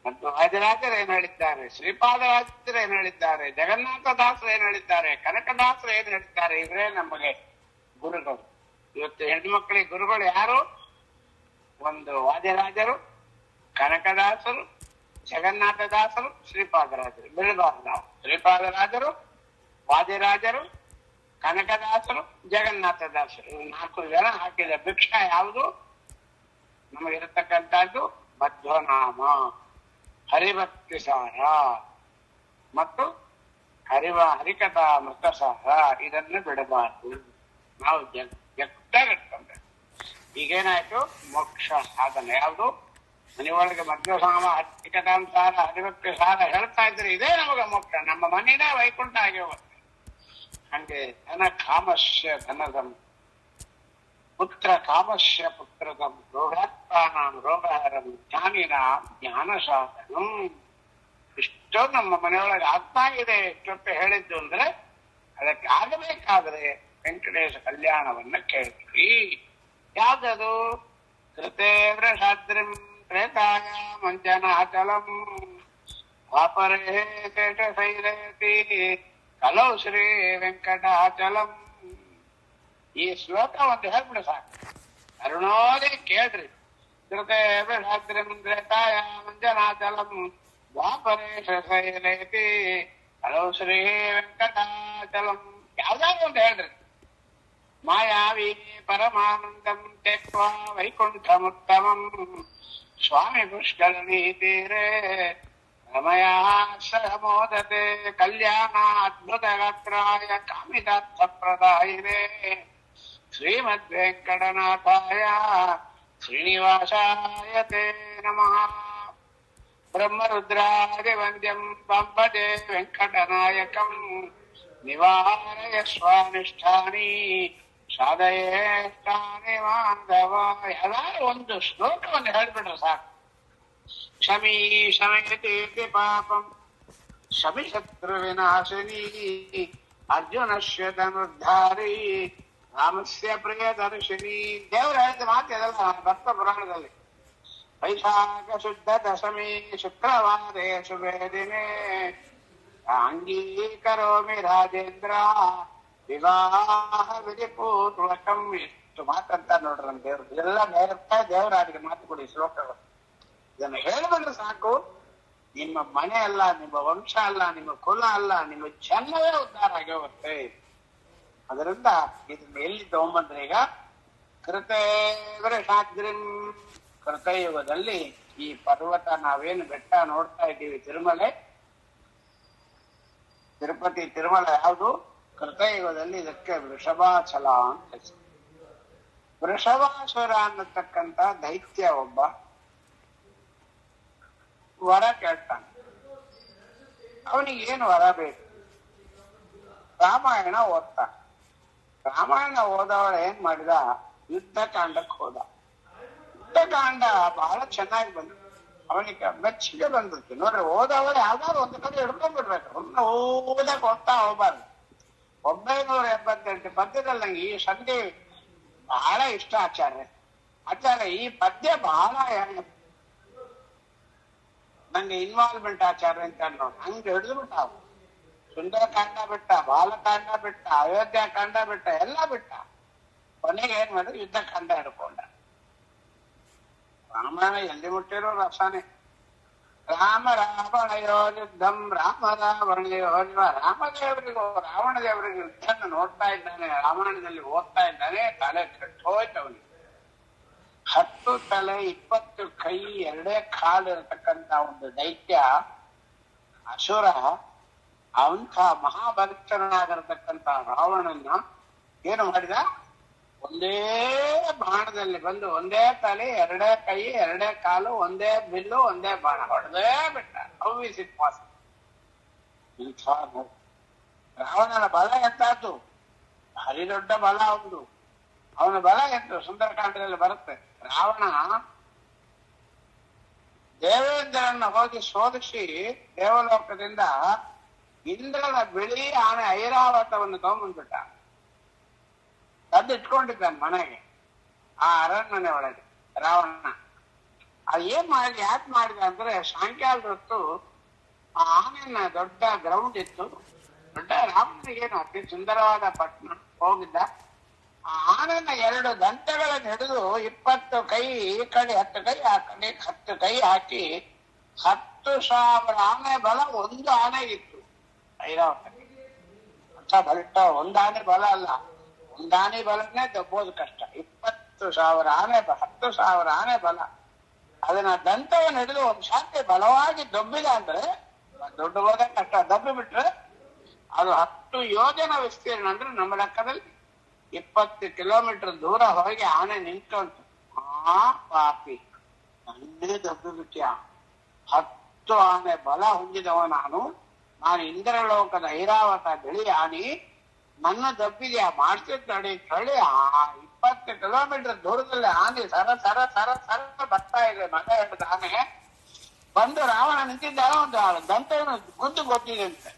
ಮತ್ತು ವಾದಿರಾಜರು ಏನ್ ಹೇಳಿದ್ದಾರೆ, ಶ್ರೀಪಾದರಾಜರು ಏನ್ ಹೇಳಿದ್ದಾರೆ, ಜಗನ್ನಾಥದಾಸರು ಏನ್ ಹೇಳಿದ್ದಾರೆ, ಕನಕದಾಸರು ಏನ್ ಹೇಳಿದ್ದಾರೆ? ಇವರೇ ನಮಗೆ ಗುರುಗಳು. ಇವತ್ತು ಹೆಣ್ಮಕ್ಳಿಗೆ ಗುರುಗಳು ಯಾರು? ಒಂದು ವಾದಿರಾಜರು, ಕನಕದಾಸರು, ಜಗನ್ನಾಥದಾಸರು, ಶ್ರೀಪಾದರಾಜರು. ಬಿಡಬಾರ್ದು ನಾವು. ಶ್ರೀಪಾದರಾಜರು, ವಾದಿರಾಜರು, ಕನಕದಾಸರು, ಜಗನ್ನಾಥದಾಸರು, 4 ಜನ ಹಾಕಿದ ಭಿಕ್ಷ ಯಾವುದು? ನಮಗಿರತಕ್ಕಂಥದ್ದು ಮಧ್ವನಾಮ, ಹರಿಭಕ್ತಿ ಸಾರ ಮತ್ತು ಹರಿಕಥಾ ಮೃತಸಾರ. ಇದನ್ನು ಬಿಡಬಾರ್ದು. ನಾವು ಜಗ್ತಾಗಿಟ್ಕೊಂಡ್ರೆ ಈಗೇನಾಯ್ತು? ಮೋಕ್ಷ ಸಾಧನೆ ಯಾವುದು? ಮನೆಯೊಳಗೆ ಮಧ್ವನಾಮ, ಹರಿಕಥಾಂಸಾರ, ಹರಿಭಕ್ತಿ ಸಾರ ಹೇಳ್ತಾ ಇದ್ರೆ ಇದೇ ನಮಗೆ ಮೋಕ್ಷ. ನಮ್ಮ ಮನೆಯೇ ವೈಕುಂಠ ಆಗಿ ಹೋಗುತ್ತೆ. ಹಂಗೆ ಧನ ಕಾಮಸ್ಯ ಧನದಂ, ಪುತ್ರ ಕಾಮಸ್ಯ ಪುತ್ರದಂ, ರೋಗಾತ್ಮಾನಾಂ ರೋಗಹರಂ, ಜ್ಞಾನಿನಾಂ ಜ್ಞಾನ ಸಾಧನಂ. ಇಷ್ಟೋ ನಮ್ಮ ಮನೆಯೊಳಗೆ ಆತ್ಮ ಇದೆ ಇಷ್ಟೊತ್ತು ಹೇಳಿದ್ದು ಅಂದ್ರೆ ಅದಕ್ಕೆ ಆಗಬೇಕಾದ್ರೆ ವೆಂಕಟೇಶ ಕಲ್ಯಾಣವನ್ನ ಕೇಳ್ತೀವಿ. ಯಾವ್ದದು? ಕೃತೇವ್ರ ಶಾಸ್ತ್ರಿಂ ಪ್ರೇತಾಯ ಮಂಜನಾಚಲಂ ವಾಪರೇ ಶೇಷ ಶೈಲೇತಿ ಕಲೌ ಶ್ರೀ ವೆಂಕಟಾಚಲಂ. ಈ ಶ್ಲೋಕ ಒಂದು ಹೇಳ್ಬಿಡು ಸಾಕು. ಅರುಣೋದೇ ಕೇಳ್ರಿ. ಕೃತೇವ್ರ ಶಾಸ್ತ್ರಿಂ ಪ್ರೇತಾಯ ಮಂಜನಾಚಲಂ ವಾಪರೇಶ ಶೈಲೇತಿ ಕಲೌ ಶ್ರೀ ವೆಂಕಟಾಚಲಂ. ಯಾವ್ದಾದ್ರು ಒಂದು ಹೇಳ್ರಿ. ಮಾಯಾವಿ ಪರಮಾನಂದಂ ತ್ಯಕ್ವಾ ವೈಕುಂಠಮುತ್ತಮಂ ಸ್ವಾಮಿ ಪುಷ್ಕರಣಿ ತೀರೆ ರಮಯಾ ಸಹ ಮೋದತೆ ಕಲ್ಯಾಣ ಅದ್ಭುತ ಗಾತ್ರಾಯ ಕಾಮಿತಾರ್ಥ ಪ್ರದಾಯಿನೇ ಶ್ರೀಮದ್ ವೆಂಕಟನಾಥಾಯ ಶ್ರೀನಿವಾಸಾಯ ತೇ ನಮಃ. ಬ್ರಹ್ಮರುದ್ರಾದಿ ವಂದ್ಯಂ ಪಂಪಜೆ ವೆಂಕಟನಾಯಕಂ ನಿವಾರಯ ಸ್ವಾನಿಷ್ಠಾನಿ ಸಾಧಯೇಷ್ಟಾನಿ ಮಾಧವ. ಯಾವ್ದಾದ್ರು ಒಂದು ಶ್ಲೋಕವನ್ನು ಹೇಳ್ಬಿಟ್ರೆ ಸಾಕು. ಶಮಿ ಶಮಯತಿ ಪಾಪಂ ಶಮಿ ಶತ್ರು ವಿನಾಶಿನಿ ಅರ್ಜುನಶ್ಯ ಧನುರ್ಧಾರಿ ರಾಮಸ್ಯ ಪ್ರಿಯ ದರ್ಶಿನಿ. ದೇವರು ಹೇಳಿದ ಮಾತು ಇದಲ್ಲ ಭಕ್ತ ಪುರಾಣದಲ್ಲಿ. ವೈಶಾಖ ಶುದ್ಧ ದಶಮಿ ಶುಕ್ರವಾರೇ ಶುಭೇ ದಿನೇ ಅಂಗೀಕರೋಮಿ ರಾಜೇಂದ್ರ ವಿವಾಹ ವಿಧಿಪೂರ್ವಕಂ. ಎಷ್ಟು ಮಾತಂತ ನೋಡ್ರಿ ನಮ್ಮ ದೇವ್ರು. ಇದೆಲ್ಲ ನೇರತ್ತ ದೇವರಾಡಿಗೆ ಮಾತು ಕೊಡಿ ಶ್ಲೋಕಗಳು. ಇದನ್ನು ಹೇಳಿದ್ರೆ ಸಾಕು. ನಿಮ್ಮ ಮನೆ ಅಲ್ಲ, ನಿಮ್ಮ ವಂಶ ಅಲ್ಲ, ನಿಮ್ಮ ಕುಲ ಅಲ್ಲ, ನಿಮ್ಮ ಜನ್ಮವೇ ಉದ್ಧಾರ ಆಗಿ ಹೋಗುತ್ತೆ. ಅದರಿಂದ ಇದನ್ನ ಎಲ್ಲಿ ತಗೊಂಬಂದ್ರೆ ಈಗ ಕೃತೇವ್ರ ಶಾಸ್ತ್ರಿಂ. ಕೃತಯುಗದಲ್ಲಿ ಈ ಪರ್ವತ ನಾವೇನು ಬೆಟ್ಟ ನೋಡ್ತಾ ಇದ್ದೀವಿ, ತಿರುಮಲೆ, ತಿರುಪತಿ ತಿರುಮಲ ಯಾವುದು? ಕೃತಯುಗದಲ್ಲಿ ಇದಕ್ಕೆ ವೃಷಭಾಚಲ ಅಂತ ಹೆಸರು. ವೃಷಭಾಸುರ ಅನ್ನತಕ್ಕಂತ ದೈತ್ಯ ಒಬ್ಬ ವರ ಕೇಳ್ತಾನೆ. ಅವನಿಗೆ ಏನು ವರ ಬೇಕು? ರಾಮಾಯಣ ಓದ್ತಾನೆ. ರಾಮಾಯಣ ಓದವಳ ಏನ್ ಮಾಡಿದ? ಯುದ್ಧ ಕಾಂಡಕ್ಕೆ ಹೋದ. ಯುದ್ಧ ಕಾಂಡ ಬಹಳ ಚೆನ್ನಾಗಿ ಬಂತು. ಅವನಿಗೆ ಮೆಚ್ಚಿಗೆ ಬಂದಿತ್ತು. ನೋಡ್ರಿ, ಓದವಳು ಯಾವ್ದಾದ್ರು ಒಂದು ಕಡೆ ಹಿಡ್ಕೊಂಡ್ಬಿಡ್ಬೇಕು. ಓದಕ್ ಹೋಗ್ತಾ ಹೋಗ್ಬಾರ್ದು. 978 ಪದ್ಯದಲ್ಲಿ ನಂಗೆ ಈ ಸಂಧಿ ಬಹಳ ಇಷ್ಟ. ಆಚಾರ್ಯ ಈ ಪದ್ಯ ಬಹಳ ನಂಗೆ ಇನ್ವಾಲ್ವ್ಮೆಂಟ್ ಆಚಾರ ಅಂತ ನೋಡಿ ಹಂಗೆ ಹಿಡಿದು ಬಿಟ್ಟ. ಸುಂದರಕಾಂಡ ಬಿಟ್ಟ, ಬಾಲಕಾಂಡ ಬಿಟ್ಟ, ಅಯೋಧ್ಯ ಕಾಂಡ ಬಿಟ್ಟ, ಎಲ್ಲ ಬಿಟ್ಟ. ಕೊನೆಗೆ ಏನ್ ಮಾಡಿದ್ರು, ಯುದ್ಧ ಕಾಂಡ ಹಿಡ್ಕೊಂಡ. ರಾಮಾಯಣ ಎಲ್ಲಿ ಮುಟ್ಟಿರೋ ರಸನೆ. ರಾಮ ರಾವಣಯೋ ಯುದ್ಧಂ ರಾಮ ರಾವಣಯೋ ರಾಮದೇವರಿಗೂ ರಾವಣ ದೇವರಿಗೂ ಯುದ್ಧ ನೋಡ್ತಾ ಇದ್ದಾನೆ, ರಾಮಾಯಣದಲ್ಲಿ ಓದ್ತಾ ಇದ್ದಾನೆ. ತಲೆ ಕೆಟ್ಟೋಯ್ತು ಅವನಿಗೆ. 10 ತಲೆ 20 ಕೈ 2 ಕಾಲು ಇರತಕ್ಕಂತ ಒಂದು ದೈತ್ಯ ಅಸುರ, ಅಂಥ ಮಹಾಭಕ್ತನಾಗಿರತಕ್ಕಂತ ರಾವಣನ್ನ ಏನು ಮಾಡಿದ, ಒಂದೇ ಬಾಣದಲ್ಲಿ ಬಂದು ಒಂದೇ ತಲೆ 2 ಕೈ 2 ಕಾಲು ಒಂದೇ ಬಿಲ್ಲು ಒಂದೇ ಬಾಣ ಹೊಡೆದೇ ಬಿಟ್ಟ. ಹೌವಿಸಿಟ್ ಪಾಸ್. ಇಂಥ ರಾವಣನ ಬಲ ಎಂತಾದ್ದು, ಭಾರಿ ದೊಡ್ಡ ಬಲ ಅವನು. ಅವನ ಬಲ ಎಂತು ಸುಂದರಕಾಂಡದಲ್ಲಿ ಬರುತ್ತೆ. ರಾವಣ ದೇವೇಂದ್ರನ್ನ ಹೋಗಿ ಸೋಲಿಸಿ ದೇವಲೋಕದಿಂದ ಇಂದ್ರನ ಬಿಳಿ ಆನೆ ಐರಾವತವನ್ನು ತಗೊಂಡ್ಬಂದ್ಬಿಟ್ಟ. ಇಟ್ಕೊಂಡಿದ್ದಾನೆ ಮನೆಗೆ, ಆ ಅರಣ್ಮನೆ ಒಳಗೆ ರಾವಣ. ಅದು ಏನ್ ಮಾಡಿದ, ಯಾಕೆ ಮಾಡಿದ ಅಂದ್ರೆ, ಸಾಯಂಕಾಲದ ಹೊತ್ತು ಆ ಆನೆಯನ್ನ ದೊಡ್ಡ ಗ್ರೌಂಡ್ ಇತ್ತು, ದೊಡ್ಡ ರಾವಣನಿಗೇನು ಅತಿ ಸುಂದರವಾದ ಪಟ್ಟಣ ಹೋಗಿದ್ದ. ಆ ಆನೆಯನ್ನ 2 ದಂತಗಳನ್ನು ಹಿಡಿದು 20 ಕೈ ಈ ಕಡೆ 10 ಕೈ ಆ ಕಡೆ 10 ಕೈ ಹಾಕಿ 10,000 ಆನೆ ಬಲ ಒಂದು ಆನೆಗಿತ್ತು ಐರಾವತಕ್ಕೆ. ಅಂತ ಬಲಿಟ್ಟ ಒಂದು ಆನೆ ಬಲ ಅಲ್ಲ, ಒಂದಾನೆ ಬಲನೇ ದಬ್ಬೋದು ಕಷ್ಟ. 20,000 ಆನೆ, 10,000 ಆನೆ ಬಲ. ಅದನ್ನ ದಂತವನ್ನು ಹಿಡಿದು ಒಂದು ಶಾಂತಿ ಬಲವಾಗಿ ದಬ್ಬಿದ ಅಂದ್ರೆ ದೊಡ್ಡ ಹೋದ ಕಷ್ಟ. ದಬ್ಬಿ ಬಿಟ್ರೆ ಅದು 10 ಯೋಜನ ವಿಸ್ತೀರ್ಣ ಅಂದ್ರೆ ನಮ್ಮ ಲೆಕ್ಕದಲ್ಲಿ 20 ಕಿಲೋಮೀಟರ್ ದೂರ ಹೋಗಿ ಆನೆ ನಿಂತ್ಕೊಂತು. ಆ ಪಾಪಿ, ನನ್ನೇ ದಬ್ಬಿ ಬಿಟ್ಟ್ಯಾ, 10 ಆನೆ ಬಲ ಹೊಂದಿದವ ನಾನು ಇಂದ್ರಲೋಕದ ಐರಾವತ ಬಿಳಿ ಆನೆ, ನನ್ನ ದಬ್ಬಿದ್ಯಾ, ಮಾಡ್ತಿದ್ದಾಡಿ ತಳಿ. 20 ಕಿಲೋಮೀಟರ್ ದೂರದಲ್ಲಿ ಆನೆ ಸರ ಸರ ಸರ ಸರ ಬರ್ತಾ ಇದೆ. ಮಗ ಹಿಡಿದ ಆನೆ ಬಂದು ರಾವಣ ನಿಂತಿದ್ದಾಗ ಒಂದು ದಂತವನ್ನು ಗುದ್ದು ಗೊತ್ತಿದೆ ಅಂತೆ.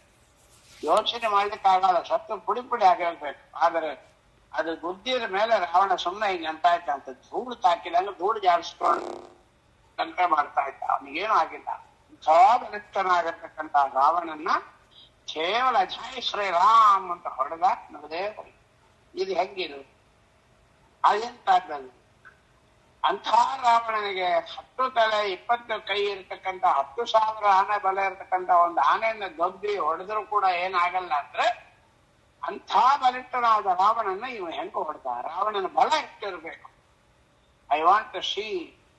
ಯೋಚನೆ ಮಾಡ್ಲಿಕ್ಕಾಗಲ್ಲ, ಸತ್ತು ಪುಡಿ ಪುಡಿ ಆಗಿರ್ಬೇಕು. ಆದರೆ ಅದು ಗುದ್ದಿದ ಮೇಲೆ ರಾವಣ ಸುಮ್ಮನೆ ಹಿಂಗೆ ಅಂತ ಇದ್ದಂತ, ಧೂಳು ತಾಕಿದಂಗ ಧೂಳು ಜಾರಿಸ್ಕೊಂಡು ತಂತ್ರ ಮಾಡ್ತಾ ಇದ್ದ. ಅವನಿಗೇನು ಆಗಿಲ್ಲ. ಬಲಿಷ್ಠನಾಗಿರ್ತಕ್ಕಂಥ ರಾವಣನ್ನ ಕೇವಲ ಜೈ ಶ್ರೀರಾಮ್ ಅಂತ ಹೊಡೆದ ನಮ್ಮದೇ. ಇದು ಹೆಂಗಿದು, ಅದೆಂತಾದ್ದಲ್ಲಿ ಅಂಥ ರಾವಣನಿಗೆ 10 ತಲೆ 20 ಕೈ ಇರ್ತಕ್ಕಂಥ 10,000 ಆನೆ ಬಲ ಇರ್ತಕ್ಕಂಥ ಒಂದು ಆನೆಯನ್ನ ದೊಬ್ಬಿ ಹೊಡೆದ್ರು ಕೂಡ ಏನಾಗಲ್ಲ ಅಂದ್ರೆ, ಅಂಥ ಬಲಿಷ್ಠನಾದ ರಾವಣನ್ನ ಇವ ಹೆಂಗ ಹೊಡೆದ. ರಾವಣನ ಬಲ ಎಷ್ಟಿರ್ಬೇಕು. I want to see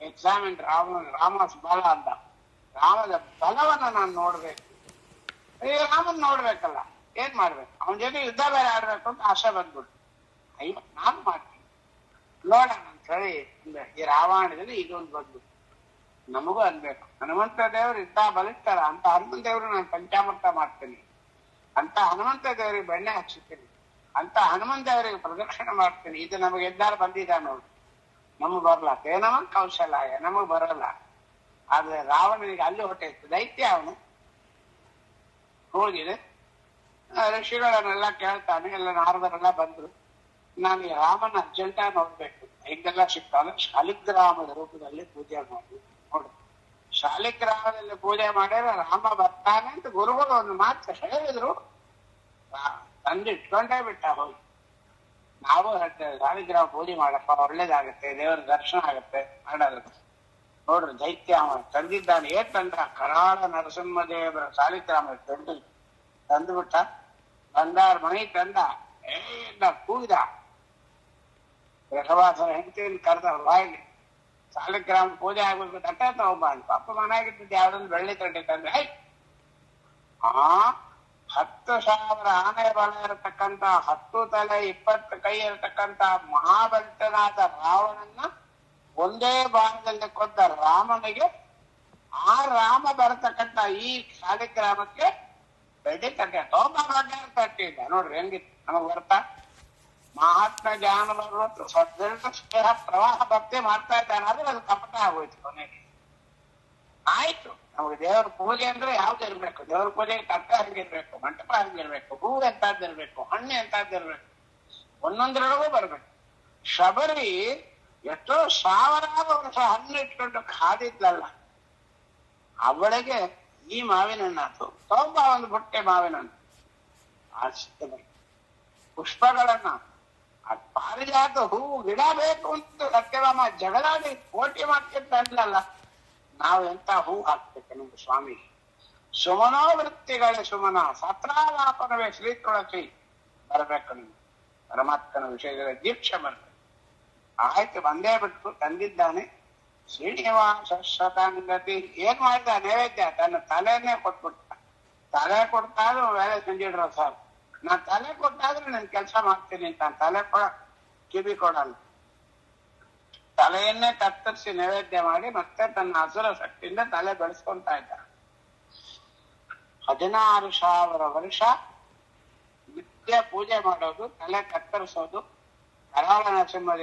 examine Rama's ಬಲ ಅಂತ. ರಾಮದ ಬಲವನ್ನ ನಾನು ನೋಡ್ಬೇಕು. ಈ ರಾಮನ್ ನೋಡ್ಬೇಕಲ್ಲ, ಏನ್ ಮಾಡ್ಬೇಕು, ಅವನ ಜೊತೆ ಯುದ್ಧ ಬೇರೆ ಆಡ್ಬೇಕು ಅಂತ ಆಸೆ ಬಂದ್ಬಿಟ್ಟು, ಅಯ್ಯೋ ನಾನು ಮಾಡ್ತೀನಿ ನೋಡೋಣ ಅಂತ ಹೇಳಿ ಈ ರಾಮಾಯಣದಲ್ಲಿ ಇದೊಂದು ಬಂದು ನಮಗೂ ಅನ್ಬೇಕು. ಹನುಮಂತ ದೇವರು ಇದ್ದ ಬಲಿಷ್ಠರ ಅಂತ ಹನುಮಂತ ದೇವರು ನಾನು ಪಂಚಾಮೃತ ಮಾಡ್ತೀನಿ, ಅಂತ ಹನುಮಂತ ದೇವರಿಗೆ ಬೆಣ್ಣೆ ಹಚ್ಚುತ್ತೀನಿ, ಅಂತ ಹನುಮಂತ ದೇವರಿಗೆ ಪ್ರದಕ್ಷಿಣೆ ಮಾಡ್ತೀನಿ. ಇದು ನಮಗೆ ಎದ್ದಾರು ಬಂದಿದ್ದ ನೋಡಿ, ನಮಗ್ ಬರ್ಲ ಏನವ ಕೌಶಲ್ಯ, ನಮಗ್ ಬರಲ್ಲ. ಆದ್ರೆ ರಾವಣನಿಗೆ ಅಲ್ಲಿ ಹೊಟ್ಟೆ ಇತ್ತು. ದೈತ್ಯ ಅವನು ಹೋಗಿದೆ, ಋಷಿಗಳನ್ನೆಲ್ಲ ಕೇಳ್ತಾನೆ. ಎಲ್ಲ ನಾರದರೆಲ್ಲ ಬಂದ್ರು, ನಾನು ಈ ರಾಮನ ಅರ್ಜೆಂಟಾಗಿ ನೋಡ್ಬೇಕು. ಹಿಂಗೆಲ್ಲ ಸಿಗ್ತಾನೆ. ಶಾಲಿಗ್ರಾಮದ ರೂಪದಲ್ಲಿ ಪೂಜೆ ಮಾಡಿ ನೋಡು. ಶಾಲಿಗ್ರಾಮದಲ್ಲಿ ಪೂಜೆ ಮಾಡಿದ್ರೆ ರಾಮ ಬರ್ತಾನೆ ಅಂತ ಗುರುಗಳು ಒಂದು ಮಾತು ಹೇಳಿದ್ರು. ತಂದು ಇಟ್ಕೊಂಡೇ ಬಿಟ್ಟ ಹೋಗಿ. ನಾವು ಹೇಳ್ತೇವೆ ಶಾಲಿಗ್ರಾಮ ಪೂಜೆ ಮಾಡಪ್ಪ, ಒಳ್ಳೇದಾಗತ್ತೆ, ದೇವರ ದರ್ಶನ ಆಗತ್ತೆ ಮಾಡೋದು. ನೋಡ್ರಿ ದೈತ್ಯ ತಂದಿದ್ದಾನೆ. ಏನ್ ತಂದ, ಕರಾಳ ನರಸಿಂಹ ದೇವರ ಶಾಲಿಗ್ರಾಮ ತಂದುಬಿಟ್ಟ. ಬಂದಾರ ಮನೆ ತಂದ, ಕೂಗಿದ. ರಸವಾಸನ ಹೆಂಡತಿಯನ್ನು ಕರೆದ ಬಾಯಿಲಿ, ಶಾಲಿಗ್ರಾಮ ಪೂಜೆ ಆಗ್ಬೇಕು, ತಟ್ಟೆ ತಗೊಂಬ ಅಂತ. ಪಾಪ ಮನೆಯಾಗಿಟ್ಟಿದ್ದ ಯಾವ್ದೊಂದು ಬೆಳ್ಳಿ ತಟ್ಟೆ ತಂದ್ರೆ, 10,000 ಆನೆ ಬಲ ಇರತಕ್ಕಂತ 10 ತಲೆ 20 ಕೈ ಇರತಕ್ಕಂತ ಮಹಾಬಲಿಷ್ಠನಾದ ರಾವಣನ್ನ ಒಂದೇ ಬಾಣದಲ್ಲಿ ಕೊಂದ ರಾಮನಿಗೆ, ಆ ರಾಮ ಬರತಕ್ಕಂತ ಈ ಶಾಲಿಗ್ರಾಮಕ್ಕೆ ಬೆಳ್ಳಿ ತಟ್ಟೆ ತಟ್ಟೆ ಇಲ್ಲ. ನೋಡ್ರಿ ಹೆಂಗಿತ್ತು, ನಮಗ್ ಬರ್ತಾ ಮಹಾತ್ಮ ಜ್ಞಾನ ಬರುವತ್ತು ಸದೃಢ ಸ್ನೇಹ ಪ್ರವಾಹ ಭಕ್ತಿ ಮಾಡ್ತಾ ಇದ್ದಾನೆ. ಆದ್ರೆ ಅದು ಕಪಟ ಆಗೋಯ್ತು ಕೊನೆಗೆ. ಆಯ್ತು, ನಮ್ಗೆ ದೇವ್ರ ಪೂಜೆ ಅಂದ್ರೆ ಯಾವ್ದು ಇರ್ಬೇಕು, ದೇವ್ರ ಪೂಜೆಗೆ ತಟ್ಟೆ ಹಂಗಿರ್ಬೇಕು, ಮಂಟಪ ಹಂಗಿರ್ಬೇಕು, ಹೂವು ಎಂತದ್ದಿರ್ಬೇಕು, ಹಣ್ಣು ಎಂತದ್ದಿರ್ಬೇಕು, ಒಂದೊಂದ್ರೊಳಗೂ ಬರ್ಬೇಕು. ಶಬರಿ ಎಷ್ಟೋ 1000 ವರ್ಷ ಹಣ್ಣು ಇಟ್ಕೊಂಡು ಕಾದಿದ್ಲಲ್ಲ, ಅವಳಿಗೆ ಈ ಮಾವಿನ ಹಣ್ಣು ತಗೊಂಬ ಒಂದು ಬುಟ್ಟೆ ಮಾವಿನ ಹಣ್ಣು ಆಶ್ಚರ್ಯ. ಪುಷ್ಪಗಳನ್ನ ಪಾರಿಜಾತ ಹೂವು ಗಿಡ ಬೇಕು ಅಂತ ಸತ್ಯವಾಮ ಜಗಳಾಡಿ ಕೋಟಿ ಮಾಡ್ತಿದ್ದ ಅಲ್ಲಲ್ಲ, ನಾವು ಎಂತ ಹೂ ಹಾಕ್ಬೇಕು ನಮ್ಗೆ ಸ್ವಾಮಿ. ಸುಮನೋವೃತ್ತಿಗಳ ಸುಮನ ಸತ್ರಾಲಾಪನವೇ ಶ್ರೀ ತುಳಸಿ ಬರ್ಬೇಕು ನಿಮ್ಗೆ. ಪರಮಾತ್ಮನ ವಿಷಯದಲ್ಲಿ ದೀಕ್ಷೆ ಬರ್ಬೇಕು. ಆಯ್ತು ಬಂದೇ ಬಿಟ್ಟು ತಂದಿದ್ದಾನೆ ಶ್ರೀನಿವಾಸ ಶತಾಂಗತಿ. ಏನ್ ಮಾಡಿದ ನೈವೇದ್ಯ ತನ್ನ ತಲೆಯನ್ನೇ ಕೊಟ್ಬಿಟ್ಟ. ತಲೆ ಕೊಡ್ತಾದ್ರೂ ವೇಳೆ ಸಂಜಿಡ್ರ ಸರ್, ನಾನ್ ತಲೆ ಕೊಟ್ಟಾದ್ರೆ ನನ್ ಕೆಲಸ ಮಾಡ್ತೀನಿ ಅಂತ. ತಲೆ ಕಿವಿ ಕೊಡಲ್ಲ, ತಲೆಯನ್ನೇ ಕತ್ತರಿಸಿ ನೈವೇದ್ಯ ಮಾಡಿ ಮತ್ತೆ ತನ್ನ ಹಸುರ ಶಕ್ತಿಯಿಂದ ತಲೆ ಬೆಳೆಸ್ಕೊಂತ ಇದ್ದ. 16,000 ವರ್ಷ ನಿತ್ಯ ಪೂಜೆ ಮಾಡೋದು, ತಲೆ ಕತ್ತರಿಸೋದು. ಕರಾಳ ನರಸಿಂಹ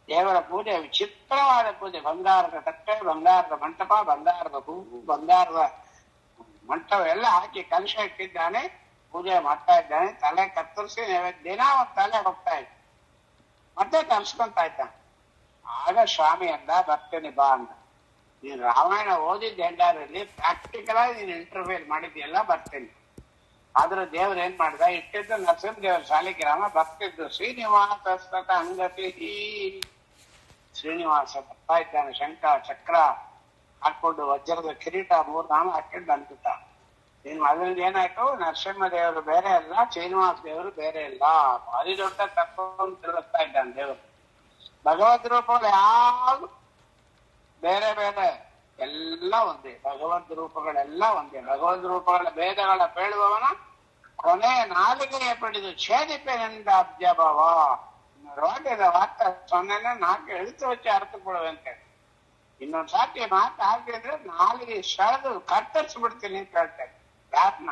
ದೇವರ ಪೂಜೆ ವಿಚಿತ್ರವಾದ ಪೂಜೆ. ಬಂಗಾರದ ತಟ್ಟೆ, ಬಂಗಾರದ ಮಂಟಪ, ಬಂಗಾರದ ಹೂವು, ಬಂಗಾರದ ಮಂಟಪ ಎಲ್ಲ ಹಾಕಿ ಕಲಶ ಇಟ್ಟಿದ್ದಾನೆ, ಪೂಜೆ ಮಾಡ್ತಾ ಇದ್ದಾನೆ. ತಲೆ ಕತ್ತರಿಸಿ ನೈವೇದ್ಯ ದಿನ ಒಂದು ತಲೆ ಹೋಗ್ತಾ ಇದ್ದ, ಮತ್ತೆ ಕರ್ಸ್ಕೊಂತ ಇದ್ದ. ಆಗ ಸ್ವಾಮಿ ಅಂದ ಬರ್ತೇನೆ ಬಾ ಅಂದ. ನೀನ್ ರಾಮಾಯಣ ಓದಿದ್ದ ಹೆಂಡಾರಲ್ಲಿ ಪ್ರಾಕ್ಟಿಕಲ್ ಆಗಿ ನೀನ್ ಇಂಟರ್ಫಿಯರ್ ಮಾಡಿದ್ಯಲ್ಲ, ಬರ್ತೇನೆ. ಆದ್ರೆ ದೇವ್ರ ಏನ್ ಮಾಡ್ದ, ಇಟ್ಟಿದ್ದು ನರಸಿಂಹ ದೇವ್ರ ಶಾಲಿಗ್ರಾಮ, ಬರ್ತಿದ್ದು ಶ್ರೀನಿವಾಸ ಅಂಗತಿ. ಶ್ರೀನಿವಾಸ ಬರ್ತಾ ಇದ್ದಾನೆ, ಶಂಖ ಚಕ್ರ ಹಾಕೊಂಡು ವಜ್ರದ ಕಿರೀಟ 3 ನಾಮ ಹಾಕೊಂಡು ಅಂತಿದ್ದ. ಅದ್ರಲ್ಲಿ ಏನಾಯ್ತು, ನರಸಿಂಹ ದೇವರು ಬೇರೆ ಅಲ್ಲ, ಶ್ರೀನಿವಾಸ ದೇವರು ಬೇರೆ ಇಲ್ಲ. ಭಾರಿ ದೊಡ್ಡ ತತ್ವವನ್ನು ತಿಳಿಸ್ತಾ ಇದ್ದಾನೆ ದೇವರು. ಭಗವದ್ ರೂಪಗಳು ಯಾವುದು ಬೇರೆ ಬೇರೆ ಎಲ್ಲ ಒಂದೇ. ಭಗವದ್ ರೂಪಗಳೆಲ್ಲ ಒಂದೇ. ಭಗವದ್ ರೂಪಗಳ ಭೇದಗಳ ಪೇಳುವವನ ಕೊನೆ ನಾಲಿಗೆಯ ಪಡೆದು ಛೇದಿಪೆನೆಂದ ಅಬ್ಜಭವ. ರೋಗದ ವಾರ್ತ 0-4 ಎಳುತ್ತು ವಚ್ಚಿ ಅರ್ಥ ಕೊಡುವಂತೆ. ಇನ್ನೊಂದ್ ಸಾತಿ ಮಾತು ಹಾಕಿದ್ರೆ ನಾಲಿಗೆ ಸೆಳೆದು ಕತ್ತರಿಸ್ಬಿಡ್ತೀನಿ ಅಂತ ಹೇಳ್ತಾರೆ. ಯಾರನ್ನ?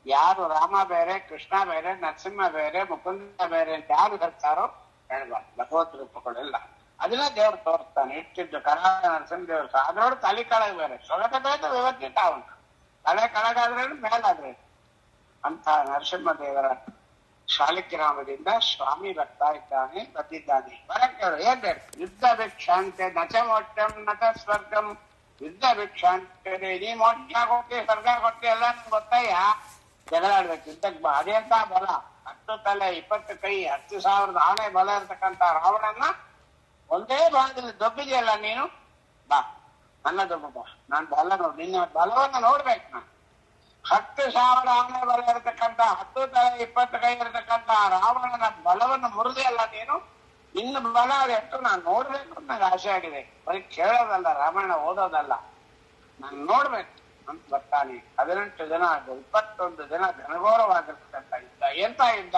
ಯಾರು ರಾಮ ಬೇರೆ, ಕೃಷ್ಣ ಬೇರೆ, ನರಸಿಂಹ ಬೇರೆ, ಮುಕುಂದ ಬೇರೆ ಅಂತ ಯಾರು ಹೇಳ್ತಾರೋ ಹೇಳ್ಬಾರ್ದು. ಭಗವದ್ ರೂಪಗಳೆಲ್ಲ ಅದನ್ನ ದೇವ್ರು ತೋರಿಸ್ತಾನೆ. ಇಟ್ಟಿದ್ದು ಕರಾಳ ನರಸಿಂಹ ದೇವ್ರು ಅದ್ರೊಳಗೆ ತಲೆ ಕೆಳಗೆ ಬೇರೆ ಸ್ವಗತ ಬೇಡ ವ್ಯವಸ್ಥಿತ ಅವನು. ತಲೆ ಕೆಳಗಾದ್ರೇನು ಮೇಲಾದ್ರೆ ಅಂತ ನರಸಿಂಹ ದೇವರ ಶಾಲಿಗ್ರಾಮದಿಂದ ಸ್ವಾಮಿ ಬರ್ತಾ ಇದ್ದಾನೆ, ಬಂದಿದ್ದಾನೆ. ಬರಕ್ಕೇಳು ಏನ್ ಬೇಕು? ಯುದ್ಧ ಭಿಕ್ಷಾಂತೆ ನಚ ಮೋಕ್ಷಂ ನಚ ಸ್ವರ್ಗಂ. ಯುದ್ಧ ಭಿಕ್ಷಾಂತೆ ನೀ ಮೋಕ್ಷ ಕೊಟ್ಟಿ ಸ್ವರ್ಗ ಕೊಟ್ಟಿ ಎಲ್ಲ ನಮ್ಗೆ ಗೊತ್ತಯ್ಯ. ಜಗಳಾಡ್ಬೇಕು, ಯುದ್ಧಕ್ಕೆ ಬಾ. ಅದೇಂತ ಬಲ, 10 ತಲೆ 20 ಕೈ 10,000 ಆನೆ ಬಲ ಇರ್ತಕ್ಕಂತ ರಾವಣನ್ನ ಒಂದೇ ಭಾಗದಲ್ಲಿ ದೊಬ್ಬಿದೆಯಲ್ಲ ನೀನು, ಬಾ ನನ್ನ ದೊಬ್ಬ ಬಾ, ನಾನ್ ಬಲ ನೋಡಿ, ನಿನ್ನ ಬಲವನ್ನ ನೋಡ್ಬೇಕು ನಾನು. 10,000 ಆನೆ ಬಲ ಇರತಕ್ಕಂತ 10 ತಲೆ 20 ಕೈ ಇರತಕ್ಕಂತ ರಾವಣನ ಬಲವನ್ನು ಮುರಿದೆಯಲ್ಲ ನೀನು, ಇನ್ನು ಬಲ ಎಷ್ಟು ನಾನು ನೋಡ್ಬೇಕು ಅಂತ ನಂಗೆ ಆಸೆ ಆಗಿದೆ. ಬರೀ ಕೇಳೋದಲ್ಲ, ರಾಮಾಯಣ ಓದೋದಲ್ಲ, ನಾನು ನೋಡ್ಬೇಕು ಅಂತ ಬರ್ತಾನೆ. 18 ದಿನ 21 ದಿನ ಘನಘೋರವಾಗಿರ್ತಕ್ಕಂಥ ಯುದ್ಧ. ಎಂತ ಯುದ್ಧ!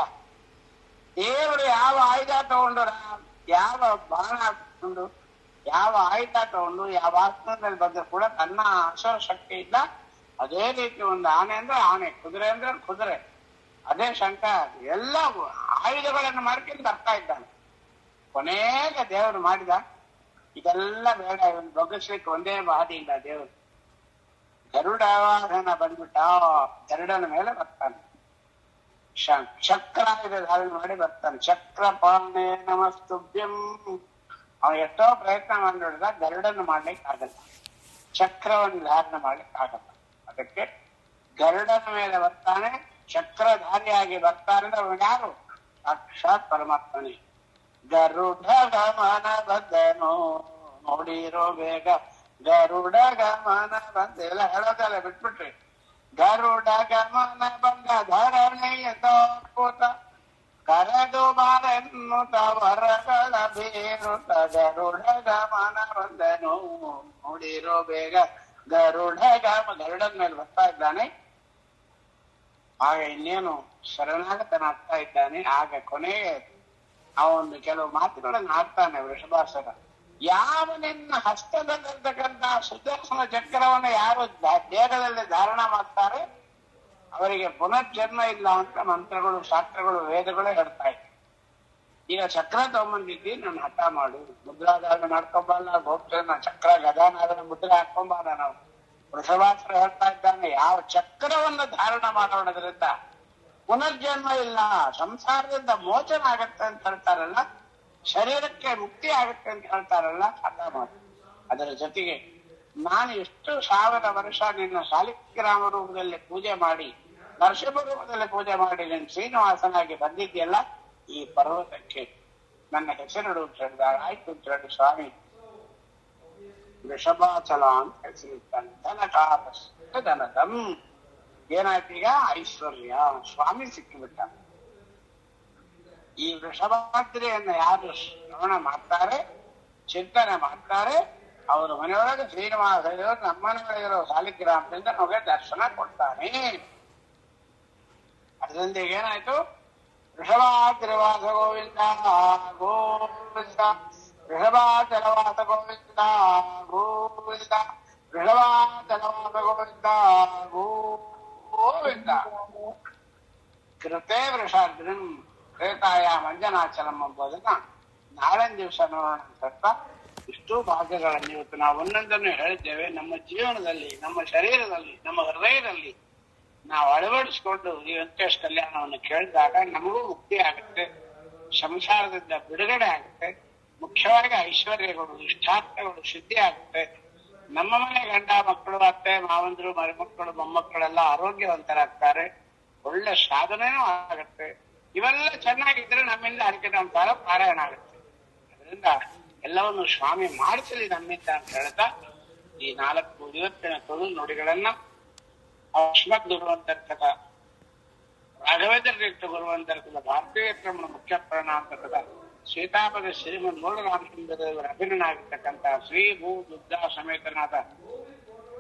ದೇವರು ಯಾವ ಆಯುಧ ತಗೊಂಡು, ಯಾವ ಬಾಣ ಹಾಕೊಂಡು, ಯಾವ ಆಯುಧ ತಗೊಂಡು, ಯಾವ ಆಸನದಲ್ಲಿ ಬಂದ್ರೆ ಕೂಡ ತನ್ನ ಅಸುರ ಶಕ್ತಿಯಿಂದ ಅದೇ ರೀತಿ ಒಂದು ಆನೆ ಅಂದ್ರೆ ಆನೆ, ಕುದುರೆ ಅಂದ್ರೆ ಕುದುರೆ, ಅದೇ ಶಂಕ, ಎಲ್ಲ ಆಯುಧಗಳನ್ನು ಮಾಡ್ಕೊಂಡು ಬರ್ತಾ ಇದ್ದಾನೆ. ಕೊನೆಗೆ ದೇವರು ಮಾಡಿದ ಇದೆಲ್ಲ ಬೇಡ, ಇವನು ಬಗ್ಗಿಸ್ಲಿಕ್ಕೆ ಒಂದೇ ಬಾದಿ ಇಲ್ಲ ದೇವರು. ಗರುಡ ವಾಹನ ಬಂದ್ಬಿಟ್ಟ, ಗರುಡನ ಮೇಲೆ ಬರ್ತಾನೆ. ಚಕ್ರಾಯುಧ ಧಾರಣೆ ಮಾಡಿ ಬರ್ತಾನೆ. ಚಕ್ರಪಾಣೆ ನಮಸ್ತುಭ್ಯಂ. ಅವನು ಎಷ್ಟೋ ಪ್ರಯತ್ನ ಮಾಡಿ ನೋಡಿದ, ಗರುಡನ್ನು ಮಾಡ್ಲಿಕ್ಕೆ ಆಗಲ್ಲ, ಚಕ್ರವನ್ನು ಧಾರಣೆ ಮಾಡ್ಲಿಕ್ಕೆ ಆಗಲ್ಲ. ಅದಕ್ಕೆ ಗರುಡನ ಮೇಲೆ ಬರ್ತಾನೆ, ಚಕ್ರಧಾರಿಯಾಗಿ ಬರ್ತಾನೆ. ಅವನು ಯಾರು? ಸಾಕ್ಷಾತ್ ಪರಮಾತ್ಮನೇ. ಗರುಡ ಗಮನ ಬದ್ದನು ನೋಡಿರೋ ಬೇಗ, ಗರುಡ ಗಮನ ಬಂದ ಎಲ್ಲ ಹೇಳೋದಲ್ಲ ಬಿಟ್ಬಿಟ್ರಿ. ಗರುಡ ಗಮನ ಬಂದ ಧರಣೆಯ ತೋಟ ಕರೆದು ಬಾರೆನ್ನುತ್ತ ವರಗಳ ಬೀರುತ್ತ, ಗರುಡ ಗಮನ ಬಂದನು ನೋಡಿರೋ ಬೇಗ. ಗರುಡ ಗರುಡನ ಮೇಲೆ ಬರ್ತಾ ಇದ್ದಾನೆ. ಆಗ ಇನ್ನೇನು ಶರಣಾಗತನಾಗ್ತಾ ಇದ್ದಾನೆ. ಆಗ ಕೊನೆಗೆ ಅವನು ಕೆಲವು ಮಾತುಗಳನ್ನು ಆಡ್ತಾನೆ ವೃಷಭಾಸುರ. ಯಾವ ನಿನ್ನ ಹಸ್ತದಲ್ಲಿರ್ತಕ್ಕಂಥ ಸುದರ್ಶನ ಚಕ್ರವನ್ನು ಯಾರು ದೇಹದಲ್ಲಿ ಧಾರಣ ಮಾಡ್ತಾರೆ ಅವರಿಗೆ ಪುನರ್ಜನ್ಮ ಇಲ್ಲ ಅಂತ ಮಂತ್ರಗಳು, ಶಾಸ್ತ್ರಗಳು, ವೇದಗಳೇ ಹೇಳ್ತಾ ಇವೆ. ಈಗ ಚಕ್ರ ತಗೊಂಬಂದಿದ್ದಿ, ನಾನು ಹಠ ಮಾಡು, ಮುದ್ರಾಧಾರಣೆ ಮಾಡ್ಕೊಂಬಲ್ಲ, ಗೋಪ್ಚನ ಚಕ್ರ ಗದಾನಾದನ ಮುದ್ರೆ ಹಾಕೊಂಬಾರ. ನಾವು ವೃಷಭಾಸುರ ಹೇಳ್ತಾ ಇದ್ದಾನೆ, ಯಾವ ಚಕ್ರವನ್ನು ಧಾರಣ ಮಾಡೋದ್ರಿಂದ ಪುನರ್ಜನ್ಮ ಇಲ್ಲ, ಸಂಸಾರದಿಂದ ಮೋಚನ ಆಗತ್ತೆ ಅಂತ ಹೇಳ್ತಾರಲ್ಲ, ಶರೀರಕ್ಕೆ ಮುಕ್ತಿ ಆಗುತ್ತೆ ಅಂತ ಹೇಳ್ತಾರಲ್ಲ, ಹಠ ಮಾಡು. ಅದರ ಜೊತೆಗೆ ನಾನು ಎಷ್ಟು ಸಾವಿರ ವರ್ಷ ನಿನ್ನ ಶಾಲಿಗ್ರಾಮ ರೂಪದಲ್ಲಿ ಪೂಜೆ ಮಾಡಿ ನರಸಿಂಹ ರೂಪದಲ್ಲಿ ಪೂಜೆ ಮಾಡಿ ನೀನು ಶ್ರೀನಿವಾಸನಾಗಿ ಬಂದಿದ್ಯಲ್ಲ, ಈ ಪರ್ವತಕ್ಕೆ ನನ್ನ ಹೆಸರಿಡು ಅಂತ ಹೇಳಿದಾಗ ಆಯ್ತು ಅಂತ ಹೇಳಿ ಸ್ವಾಮಿ ವೃಷಭಾಚಲ ಅಂತ ಹೆಸರಿದ್ದಾನೆ. ಧನದಂ ಏನಾಯ್ತೀಗ? ಐಶ್ವರ್ಯ. ಸ್ವಾಮಿ ಸಿಕ್ಕಿಬಿಟ್ಟ. ಈ ವೃಷಭಾದ್ರಿಯನ್ನ ಯಾರು ಶ್ರವಣ ಮಾಡ್ತಾರೆ, ಚಿಂತನೆ ಮಾಡ್ತಾರೆ, ಅವರ ಮನೆಯೊಳಗೆ ಶ್ರೀನಿವಾಸ ನಮ್ಮನೆಯೊಳಗಿರೋ ಶಾಲಿಗ್ರಾಮದಿಂದ ನಮಗೆ ದರ್ಶನ ಕೊಡ್ತಾನೆ. ಅದರೊಂದಿಗೆ ಏನಾಯ್ತು? ವೃಷಭಾದ್ರಿವಾಸ ಗೋವಿಂದ ಗೋವಿಂದ, ವೃಷಭಾಚಲವಾಸ ಗೋವಿಂದ ಗೋವಿಂದ, ವೃಷಭಾಚಲವಾಸ ಗೋವಿಂದ ಗೋವಿಂದ. ಕೃತೆ ವೃಷಾದ್ರಿಂ ತ್ರೇತಾಯ ಮಂಜನಾಚಲಂ ಎಂಬುದನ್ನ ನಾಳೊಂದು ದಿವಸ ನೋಡೋಣ ಅಂತ ಇಷ್ಟು ಭಾಗಗಳನ್ನು ಇವತ್ತು ನಾವು ಒಂದೊಂದನ್ನು ಹೇಳಿದ್ದೇವೆ. ನಮ್ಮ ಜೀವನದಲ್ಲಿ, ನಮ್ಮ ಶರೀರದಲ್ಲಿ, ನಮ್ಮ ಹೃದಯದಲ್ಲಿ ನಾವು ಅಳವಡಿಸಿಕೊಂಡು ಈ ವೆಂಕಟೇಶ ಕಲ್ಯಾಣವನ್ನು ಕೇಳಿದಾಗ ನಮಗೂ ಮುಕ್ತಿ ಆಗುತ್ತೆ, ಸಂಸಾರದಿಂದ ಬಿಡುಗಡೆ ಆಗುತ್ತೆ, ಮುಖ್ಯವಾಗಿ ಐಶ್ವರ್ಯಗಳು, ಇಷ್ಟಾರ್ಥಗಳು ಸಿದ್ಧಿ ಆಗುತ್ತೆ. ನಮ್ಮ ಮನೆ ಗಂಡ ಮಕ್ಕಳು, ಅತ್ತೆ ಮಾವಂದ್ರು, ಮರಿಮಕ್ಕಳು, ಮೊಮ್ಮಕ್ಕಳೆಲ್ಲ ಆರೋಗ್ಯವಂತರಾಗ್ತಾರೆ, ಒಳ್ಳೆ ಸಾಧನೆನೂ ಆಗುತ್ತೆ. ಇವೆಲ್ಲ ಚೆನ್ನಾಗಿದ್ರೆ ನಮ್ಮಿಂದ ಹರಕೆದಂತಾರ ಪಾರಾಯಣ ಆಗುತ್ತೆ. ಅದರಿಂದ ಎಲ್ಲವನ್ನು ಸ್ವಾಮಿ ಮಾಡಿಸಲಿ ನಮ್ಮಿಂದ ಅಂತ ಹೇಳ್ತಾ ಈ 4 ಇವತ್ತಿನ ತೊಳು ನುಡಿಗಳನ್ನ ಅಶ್ಮತ್ ಗುರುವಂತರ್ಕದ, ರಾಘವೇಂದ್ರ ತೀರ್ಥ ಗುರುವಂತರ್ಕದ, ಭಾರತೀಯ ಕ್ರಮಣ ಮುಖ್ಯ ಪ್ರಣಾಂತಕದ ಸೀತಾಪದ ಶ್ರೀಮನ್ ಮೂಲರಾಮಚಂದ್ರದೇವರ ಅಭಿನನಾಗಿರ್ತಕ್ಕಂಥ ಶ್ರೀ ಭೂ ದುರ್ಗಾ ಸಮೇತನಾದ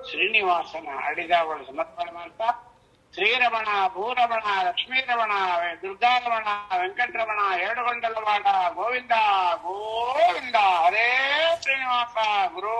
ಶ್ರೀನಿವಾಸನ ಅಡಿದಾಗಳು ಸಮರ್ಪಣೆ ಮಾಡ್ತಾ ಶ್ರೀರಮಣ, ಭೂರಮಣ, ಲಕ್ಷ್ಮೀರಮಣ, ದುರ್ಗಾರಮಣ, ವೆಂಕಟರಮಣ, ಏಡುಗೊಂಡಲವಾಡ ಗೋವಿಂದ ಗೋವಿಂದ. ಹರೇ ಶ್ರೀನಿವಾಸ ಗುರೋ